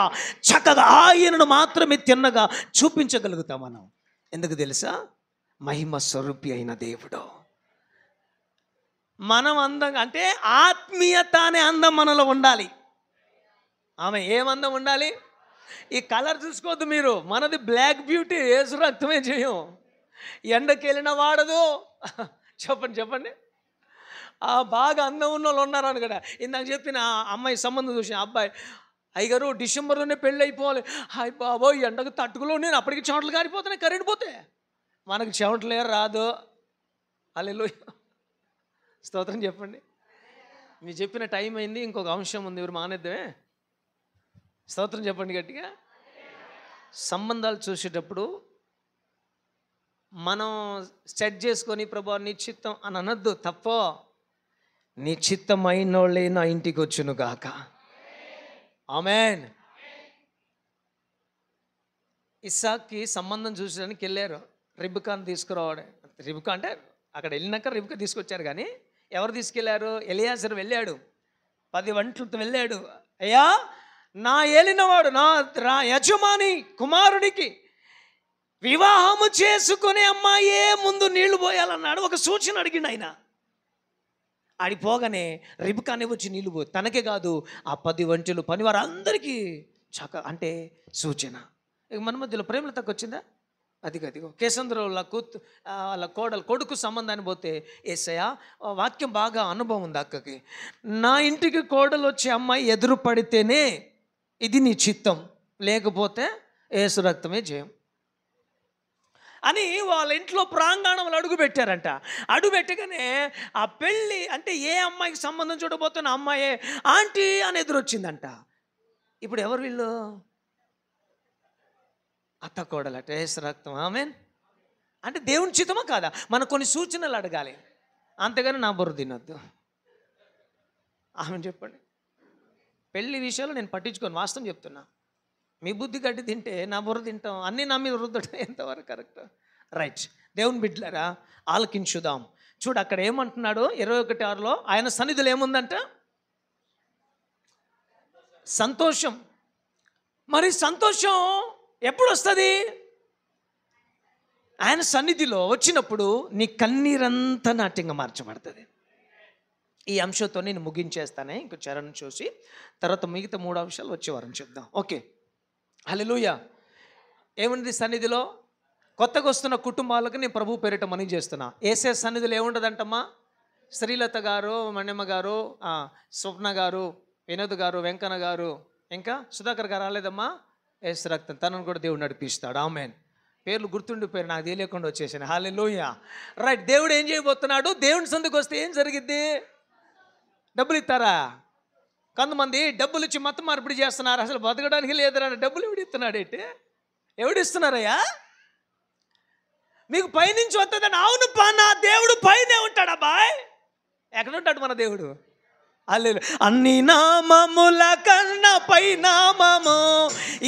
S1: చక్కగా ఆయనను మాత్రమే తిన్నగా చూపించగలుగుతాం మనం. ఎందుకు తెలుసా? మహిమ స్వరూపి అయిన దేవుడు. మనం అందంగా అంటే ఆత్మీయత అనే అందం మనలో ఉండాలి. ఆమె ఏమందం ఉండాలి? ఈ కలర్ చూసుకోవద్దు మీరు. మనది బ్లాక్ బ్యూటీ, యేసు రక్తమే చేయం. ఎండకెళ్ళిన వాడదు. చెప్పండి. బాగా అందం ఉన్న వాళ్ళు ఉన్నారు అని కదా. ఇందాక చెప్పిన అమ్మాయి సంబంధం చూసిన అబ్బాయి అయ్యగారు డిసెంబర్లోనే పెళ్ళి అయిపోవాలి. హాయ్ బాబోయ్ ఎండకు తట్టుకులో నేను అప్పటికి చెమటలు కారిపోతున్నాయి, కరెంట్ పోతే. మనకు చెమటలే రాదు. హల్లెలూయా, స్తోత్రం చెప్పండి. మీరు చెప్పిన టైం అయింది, ఇంకొక అంశం ఉంది, ఎవరు మానేద్దామే. స్తోత్రం చెప్పండి గట్టిగా. సంబంధాలు చూసేటప్పుడు మనం సెట్ చేసుకొని ప్రభా నీ చిత్తం అని అనద్దు, తప్ప నీ చిత్తమైనోళ్ళే నా ఇంటికి వచ్చును గాక. ఆమేన్. ఇస్సాక్కి సంబంధం చూసడానికి వెళ్ళారు, రిబ్కాను తీసుకురావడం. రిబ్కా అంటే అక్కడ వెళ్ళినాక రిబ్కా తీసుకొచ్చారు, కానీ ఎవరు తీసుకెళ్లారు? ఎలియాజరు వెళ్ళాడు, 10 వంటలతో వెళ్ళాడు. అయ్యా నా ఏలినవాడు నా యజమాని కుమారుడికి వివాహము చేసుకునే అమ్మాయే ముందు నీళ్లు పోయాలన్నాడు. ఒక సూచన అడిగిండు ఆయన. ఆడిపోగానే రిబ్కానే వచ్చి నీళ్లు పోయి, తనకే కాదు ఆ 10 వంటలు పని వారందరికీ అంటే సూచన. ఇక మన మధ్యలో ప్రేమలు తక్కువ వచ్చిందా? అదిగో కేసంద్ర వాళ్ళ కొడుకు సంబంధాన్ని పోతే, యేసయ్య వాక్యం బాగా అనుభవం ఉంది అక్కకి. నా ఇంటికి కోడలు వచ్చే అమ్మాయి ఎదురు పడితేనే ఇది నీ చిత్తం, లేకపోతే యేసు రక్తమే జయం అని వాళ్ళ ఇంట్లో ప్రాంగణంలో అడుగు పెట్టారంట. అడుగు పెట్టగానే ఆ పెళ్ళి అంటే ఏ అమ్మాయికి సంబంధం చూడబోతున్న అమ్మాయే ఆంటీ అని ఎదురొచ్చిందంట. ఇప్పుడు ఎవరు వీళ్ళు? అత్త కోడలట, యేసు రక్తం. ఆమేన్. అంటే దేవుని చిత్తమా కాదా? మనం కొన్ని సూచనలు అడగాలి, అంతేగాని నా బుర్ర తినొద్దు. ఆమెను చెప్పండి. పెళ్లి విషయాలు నేను పట్టించుకోను, వాస్తవం చెప్తున్నా. మీ బుద్ధి గడ్డి తింటే నా బుర్ర తింటాం, అన్నీ నా మీద రుద్దడం ఎంతవరకు కరెక్ట్? రైట్. దేవుని బిడ్డలారా ఆలకించుదాం. చూడు అక్కడ ఏమంటున్నాడు 21:6లో, ఆయన సన్నిధిలో ఏముందంట? సంతోషం. మరి సంతోషం ఎప్పుడు వస్తుంది? ఆయన సన్నిధిలో వచ్చినప్పుడు నీ కన్నీరంతా నాట్యంగా మార్చబడుతుంది. ఈ అంశంతో నేను ముగించేస్తానే, ఇంకో చరణం చూసి తర్వాత మిగతా 3 అంశాలు వచ్చే వారం చెప్దాం. ఓకే, హల్లెలూయా. ఏముంది సన్నిధిలో? కొత్తగా వస్తున్న కుటుంబాలకు నేను ప్రభు పేరిట మనవి చేస్తున్నా. ఏసే సన్నిధిలో ఏముండదంటమ్మా? శ్రీలత గారు, మణ్యమ్మ గారు, స్వప్న గారు, వినోద్ గారు, వెంకన్న గారు, ఇంకా సుధాకర్ గారు రాలేదమ్మా. యేసు రక్తం, తనను కూడా దేవుడు నడిపిస్తాడు. ఆమేన్. పేర్లు గుర్తుండిపోయారు, నాకు తెలియకుండా వచ్చేసాను. హల్లెలూయా. రైట్. దేవుడు ఏం చేయబోతున్నాడు? దేవుని సందుకు వస్తే ఏం జరిగిద్ది? డబ్బులు ఇస్తారా? కొంతమంది డబ్బులు ఇచ్చి మత మార్పిడి చేస్తున్నారు. అసలు బతకడానికి లేదురా, డబ్బులు ఎవడు ఇస్తున్నాడు? ఏంటి ఎవడిస్తున్నారయ్యా? మీకు పైనుంచి వస్తుందని. అవును పా, నా దేవుడు పైనే ఉంటాడా బాయ్? ఎక్కడ ఉంటాడు మన దేవుడు? అన్ని నామముల కన్నా పై నామము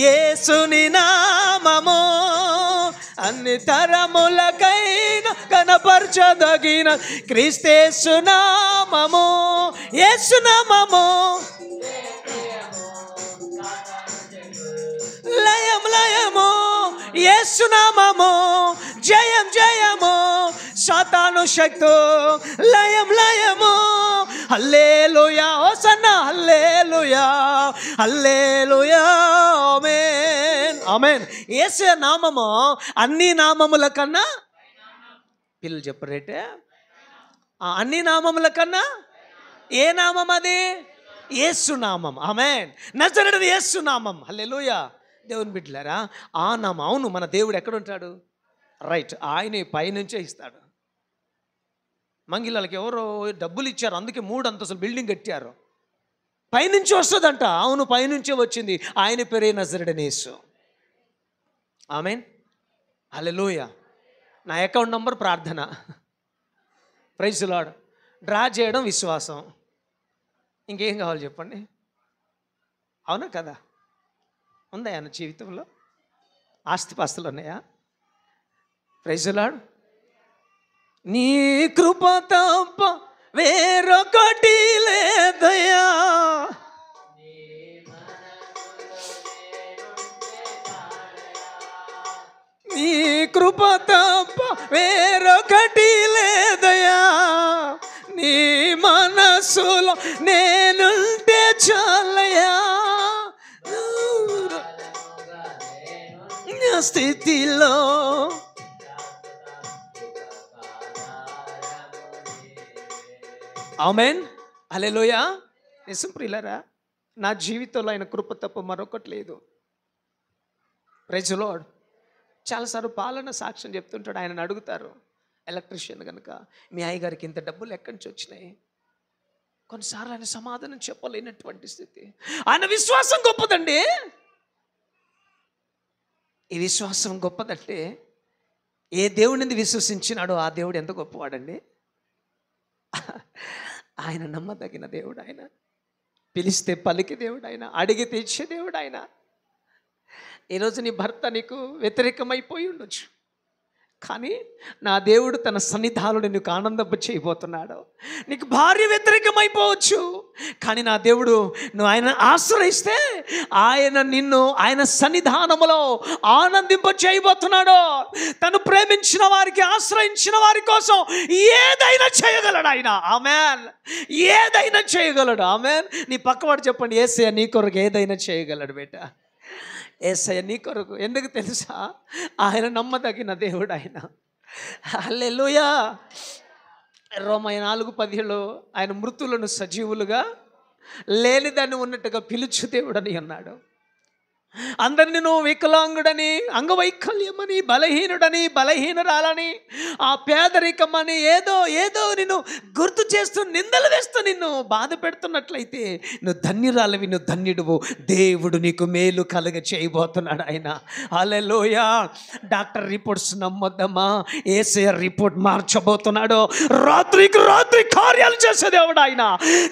S1: యేసుని నామము, అన్ని తరములకైనా కనపరచదగిన క్రీస్తేసు నామము. యేసు నామము లయం లయము, యేసు నామము జయం జయము, సాతాను శక్తు లయం లయము. హల్లెలూయా, హోసన్నా, హల్లెలూయా, హల్లెలూయా, ఆమేన్ ఆమేన్. యేసు నామము అన్ని నామముల కన్నా, పిల్లలు చెప్పరేటే, అన్ని నామముల కన్నా ఏ నామం అది? యేసు నామం. ఆమేన్. నజరేయుడు యేసు నామం. హల్లెలూయా. దేవుని బిడ్డలారా ఆ నామం. అవును, మన దేవుడు ఎక్కడ ఉంటాడు? రైట్, ఆయన పైనుంచే ఇస్తాడు. మంగిళ్ళకి ఎవరో డబ్బులు ఇచ్చారు, అందుకే 3 అంతస్తులు బిల్డింగ్ కట్టారు. పైనుంచి వస్తుందంట. అవును, పైనుంచే వచ్చింది. ఆయన పేరే నజరేయుడైన యేసు. ఆమేన్. హల్లెలూయా. నా అకౌంట్ నంబర్ ప్రార్థన. Praise the lord. డ్రా చేయడం విశ్వాసం. ఇంకేం కావాలి చెప్పండి? అవునా కదా? ఉందా ఆయన జీవితంలో ఆస్తిపాస్తులు ఉన్నాయా? Praise the lord. నీ కృప తప్ప వేరొకటి లేదయ్యా, నీ కృప తప్ప వేరొకటి లేదయ్యా, నీ మనసులో నేనుంటే చాలయ్యా, నా స్థితిలో. ఆమేన్. హల్లెలూయా. నిజం ప్రియులారా, నా జీవితంలో ఆయన కృప తప్ప మరొకటి లేదు. Praise the lord. చాలాసార్లు పాలన సాక్ష్యం చెప్తుంటాడు. ఆయనను అడుగుతారు ఎలక్ట్రీషియన్ కనుక, మీ అయ్యగారికి ఇంత డబ్బులు ఎక్కడి నుంచి వచ్చినాయి? కొన్నిసార్లు ఆయన సమాధానం చెప్పలేనటువంటి స్థితి. ఆయన విశ్వాసం గొప్పదండి. ఈ విశ్వాసం గొప్పదంటే ఏ దేవుడిని విశ్వసించినాడో ఆ దేవుడు ఎంత గొప్పవాడండి. ఆయన నమ్మదగిన దేవుడు. ఆయన పిలిస్తే పలికి దేవుడు. ఆయన అడిగితే ఇచ్చే దేవుడు. ఆయన ఈరోజు నీ భర్త నీకు వ్యతిరేకమైపోయి ఉండొచ్చు, కానీ నా దేవుడు తన సన్నిధానంలో నీకు ఆనందపు చేయబోతున్నాడు. నీకు భార్య వ్యతిరేకమైపోవచ్చు, కానీ నా దేవుడు నువ్వు ఆయన ఆశ్రయిస్తే ఆయన నిన్ను ఆయన సన్నిధానములో ఆనందింప చేయబోతున్నాడు. తను ప్రేమించిన వారికి, ఆశ్రయించిన వారి కోసం ఏదైనా చేయగలడు ఆయన. ఆమేన్. ఏదైనా చేయగలడు. ఆమేన్. నీ పక్కవాడు చెప్పండి, యేసయ్య నీ కొరకు ఏదైనా చేయగలడు బేట. యేసయ్య నీ కొరకు. ఎందుకు తెలుసా? ఆయన నమ్మదగిన దేవుడు ఆయన. హల్లెలూయా. రోమా 4:17 ఆయన మృతులను సజీవులుగా, లేనిదాన్ని ఉన్నట్టుగా పిలుచు దేవుడని అన్నాడు. అందరిని నువ్వు వికలాంగుడని, అంగవైకల్యమని, బలహీనుడని, బలహీనురాలని, ఆ పేదరికమని ఏదో ఏదో నిన్ను గుర్తు చేస్తూ, నిందలు వేస్తూ నిన్ను బాధ పెడుతున్నట్లయితే నువ్వు ధన్యురాలివి, నువ్వు ధన్యుడువు. దేవుడు నీకు మేలు కలుగ చేయబోతున్నాడు ఆయన. హల్లెలూయా. డాక్టర్ రిపోర్ట్స్ నమ్మొద్దమ్మా. యేసయ్య రిపోర్ట్ మార్చబోతున్నాడు. రాత్రికి రాత్రి కార్యాలు చేసే దేవుడు ఆయన.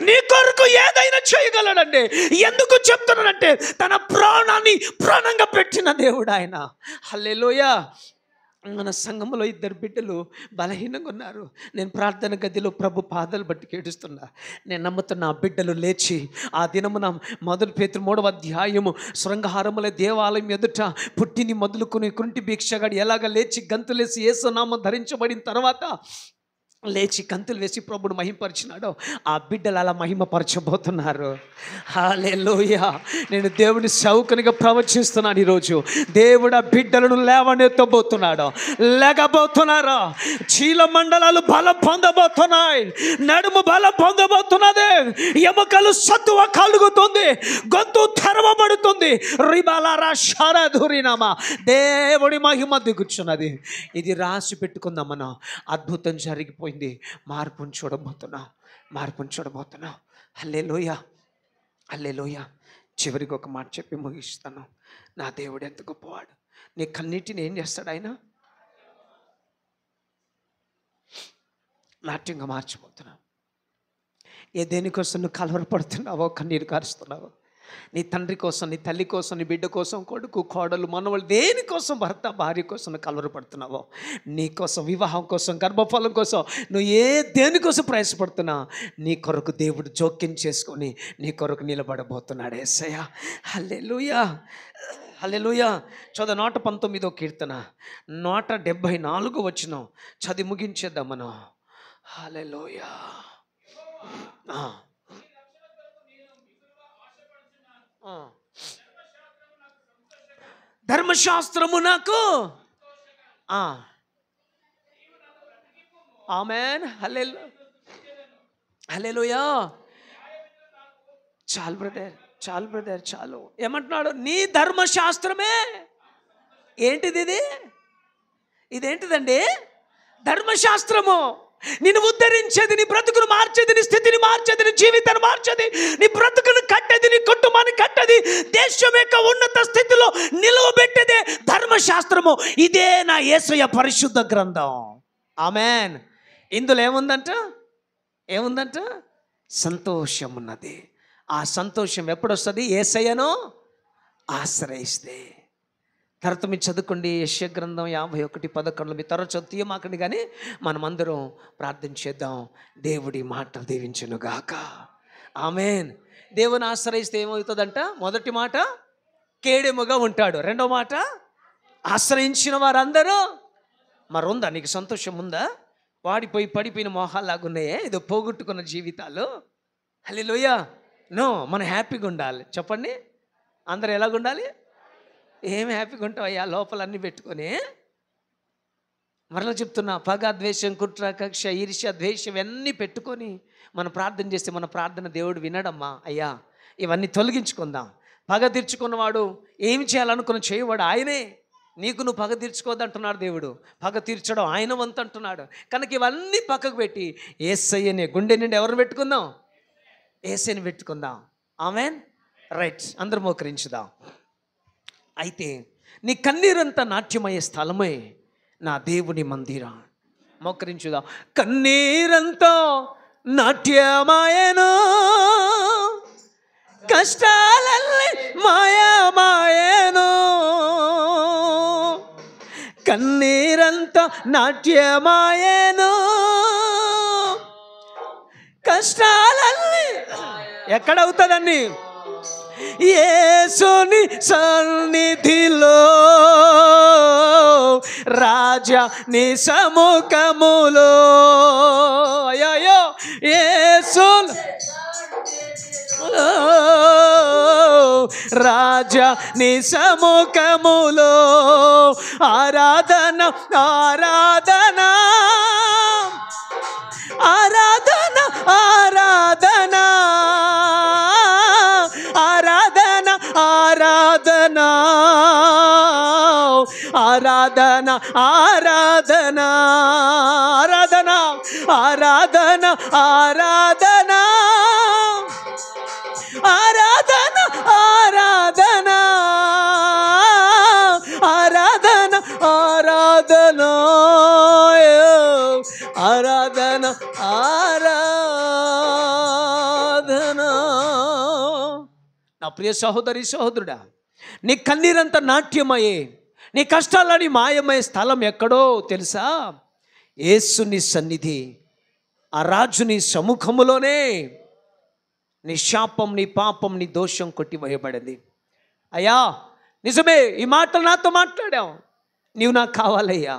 S1: నీ కొరకు ఏదైనా చేయగలడండి. ఎందుకు చెప్తున్నానంటే తన ప్రాణాన్ని ప్రాణంగా పెట్టిన దేవుడు ఆయన. హల్లెలూయా. మన సంఘంలో 2 బిడ్డలు బలహీనంగా ఉన్నారు. నేను ప్రార్థన గదిలో ప్రభు పాదాలు బట్టి కేడుస్తున్నా. నేను నమ్ముతున్న ఆ బిడ్డలు లేచి ఆ దినమున 1 పేతురు 3వ అధ్యాయము శృంగారముల దేవాలయం ఎదుట పుట్టిని మొదలుకొని కుంటి భిక్షగాడు ఎలాగ లేచి గంతులేసి యేసునామం ధరించబడిన తర్వాత లేచి గంతులు వేసి ప్రభువును మహిమపరిచినాడో ఆ బిడ్డలు అలా మహిమపరచబోతున్నారు. హల్లెలూయా. నేను దేవుని సేవకునిగా ప్రవచిస్తున్నాను ఈరోజు. దేవుడు ఆ బిడ్డలను లేవనెత్తబోతున్నాడు, లేకపోతున్నారా. చీల మండలాలు బలం పొందబోతున్నాయి, నడుము బలం పొందబోతున్నది, ఎముకలు సత్తువ కలుగుతుంది, గొంతు తెరవబడుతుంది. రిబాలారా షారాధురినామా. దేవుడి మహిమ దిగుచున్నది. ఇది రాసి పెట్టుకుందాం మనం. అద్భుతం జరిగిపోయింది. మార్పును చూడబోతున్నాం. హల్లెలూయా. హల్లెలూయా. చివరికి ఒక మాట చెప్పి ముగిస్తాను. నా దేవుడు ఎంత గొప్పవాడు. నీ కన్నీటిని ఏం చేస్తాడు ఆయన? నాట్యంగా మార్చిపోతున్నావు. ఏ దేనికోసం నువ్వు కలవరపడుతున్నావో, కన్నీరు కారుస్తున్నావో, నీ తండ్రి కోసం, నీ తల్లి కోసం, నీ బిడ్డ కోసం, కొడుకు, కోడలు, మనవలు, దేనికోసం, భర్త భార్య కోసం నువ్వు కలవరపడుతున్నావో, నీ కోసం, వివాహం కోసం, గర్భఫలం కోసం, నువ్వు దేనికోసం ప్రయాసపడుతున్నా, నీ కొరకు దేవుడు జోక్యం చేసుకొని నీ కొరకు నిలబడబోతున్నాడు యేసయ్య. హల్లెలూయా. హల్లెలూయా. 119వ కీర్తన 174 వచనం చదివి ముగించేద్దాం మనం. హల్లెలూయా. ధర్మశాస్త్రము నాకు. ఆమేన్. హల్లెలూయా. చాలు బ్రదర్ చాలు. ఏమంటున్నాడు? నీ ధర్మశాస్త్రమే. ఏంటిది? ఇదేంటిదండి? ధర్మశాస్త్రము. నిన్ను ఉద్ధరించేది, నీ బ్రతుకును మార్చేది, నీ స్థితిని మార్చేది, నీ జీవితాన్ని మార్చేది, నీ బ్రతుకును కట్టేది, నీ కుటుంబాన్ని కట్టేది, దేశం యొక్క ఉన్నత స్థితిలో నిలువబెట్టేదే ధర్మశాస్త్రము. ఇదే నా యేసయ్య పరిశుద్ధ గ్రంథం. ఆమేన్. ఇందులో ఏముందంట? సంతోషం ఉన్నది. ఆ సంతోషం ఎప్పుడు వస్తుంది? యేసయ్యను ఆశ్రయిస్తే. తర్వాత మీరు చదువుకోండి యెషయా గ్రంథం 51:11. మీ త్వర తీయమాకండి, కానీ మనమందరం ప్రార్థన చేద్దాం. దేవుడి మాట దీవించునుగాక. ఆమేన్. దేవుని ఆశ్రయిస్తే ఏమవుతుందంట? మొదటి మాట, కేడెముగా ఉంటాడు. రెండో మాట, ఆశ్రయించిన వారందరూ. మరి ఉందా నీకు సంతోషం? ఉందా? వాడిపోయి పడిపోయిన మొహాల్లాగున్నాయే, ఏదో పోగొట్టుకున్న జీవితాలు. హల్లెలూయా. నో, మనం హ్యాపీగా ఉండాలి. చెప్పండి, అందరూ ఎలాగుండాలి? ఏం హ్యాపీగా ఉంటావయ్యా లోపలన్నీ పెట్టుకొని? మరలా చెప్తున్నా, పగ, ద్వేషం, కుట్ర, కక్ష, ఈర్ష్య, ద్వేషం అన్నీ పెట్టుకొని మనం ప్రార్థన చేస్తే మన ప్రార్థన దేవుడు వినడమ్మా. అయ్యా ఇవన్నీ తొలగించుకుందాం. పగ తీర్చుకున్నవాడు ఏమి చేయాలనుకున్న చేయవాడు ఆయనే. నీకు నువ్వు పగ తీర్చుకోవద్దంటున్నాడు దేవుడు. పగ తీర్చడం ఆయన వంతు అంటున్నాడు. కనుక ఇవన్నీ పక్కకు పెట్టి యేసయ్యనే గుండె నిండి ఎవరిని పెట్టుకుందాం? యేసయ్యని పెట్టుకుందాం. ఆమేన్. రైట్, అందరూ మోకరించుదాం. అయితే నీ కన్నీరంతా నాట్యమయ్యే స్థలమే నా దేవుని మందిరం. మోకరించుదాం. కన్నీరంతో నాట్యమాయను, కష్టాలన్నీ మాయమాయను. కన్నీరంతో నాట్యమాయను, కష్టాలన్నీ ఎక్కడవుతుందండి? యేసుని సన్నిధిలో, రాజా నీ సముఖములో. అయ్యో యేసు రాజా నీ సముఖములో ఆరాధన ఆరాధన ఆరాధన ఆరాధన ఆరాధన ఆరాధన ఆరాధన ఆరాధన ఆరాధన ఆరాధన ఆరాధన ఆరాధన ఆరాధన ఆరాధన ఆరాధన ఆరాధన ఆరాధన. నా ప్రియ సహోదరి సహోదరుడా, నీ కన్నీరంతా నాట్యమయ్యే, నీ కష్టాలని మాయమయ్యే స్థలం ఎక్కడో తెలుసా? యేసుని సన్నిధి, ఆ రాజుని సముఖములోనే నీ శాపం, నీ పాపం, నీ దోషం కొట్టివేయబడింది. అయ్యా నిజమే, ఈ మాటలు నాతో మాట్లాడావు. నీవు నాకు కావాలయ్యా.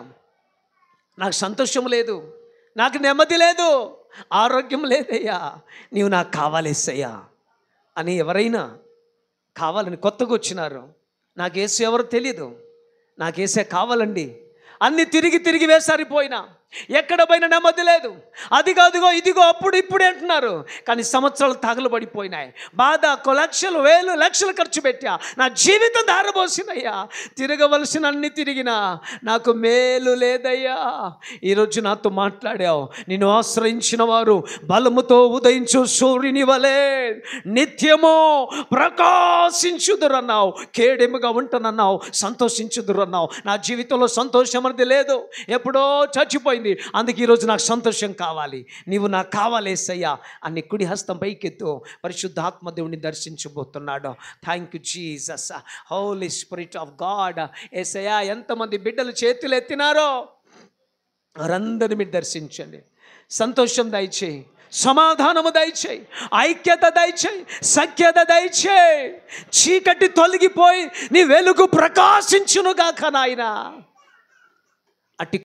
S1: నాకు సంతోషం లేదు, నాకు నెమ్మది లేదు, ఆరోగ్యం లేదయ్యా, నీవు నాకు కావాలేసయ్యా అని ఎవరైనా కావాలని కొత్తగా వచ్చినారు. నాకు యేసు ఎవరో తెలియదు, నాకు యేసే కావాలండి అన్ని తిరిగి తిరిగి వేసారిపోయినా, ఎక్కడ పోయినా నెమ్మది లేదు. అదిగో అదిగో ఇదిగో అప్పుడు ఇప్పుడు అంటున్నారు. కానీ సంవత్సరాలు తగలబడిపోయినాయి. బాధ, లక్షలు వేలు లక్షలు ఖర్చు పెట్టా, నా జీవితం ధారపోసినయ్యా. తిరగవలసిన అన్ని తిరిగినా నాకు మేలు లేదయ్యా. ఈరోజు నాతో మాట్లాడావు. నిన్ను ఆశ్రయించిన వారు బలముతో ఉదయించు సూర్యుని వలె నిత్యము ప్రకాశించుదురన్నావు, కేడెముగా ఉంటానన్నావు, సంతోషించుదురన్నావు. నా జీవితంలో సంతోషం అనేది లేదు, ఎప్పుడో చచ్చిపోయింది. అందుకే ఈరోజు నాకు సంతోషం కావాలి, నీవు నాకు కావాలి యేసయ్యా అని కుడి హస్తం పైకెత్తు. పరిశుద్ధాత్మ దేవుని దర్శించబోతున్నాడు. Thank you Jesus, holy spirit of God. యేసయ్యా ఎంతమంది బిడ్డలు చేతులు ఎత్తినారో వారందరినీ మీరు దర్శించండి. సంతోషం దయచేయి, సమాధానము దయచేయి, ఐక్యత దయచేయి, సఖ్యత దయచేయి. చీకటి తొలగిపోయి నీ వెలుగు ప్రకాశించునుగాక నాయనా.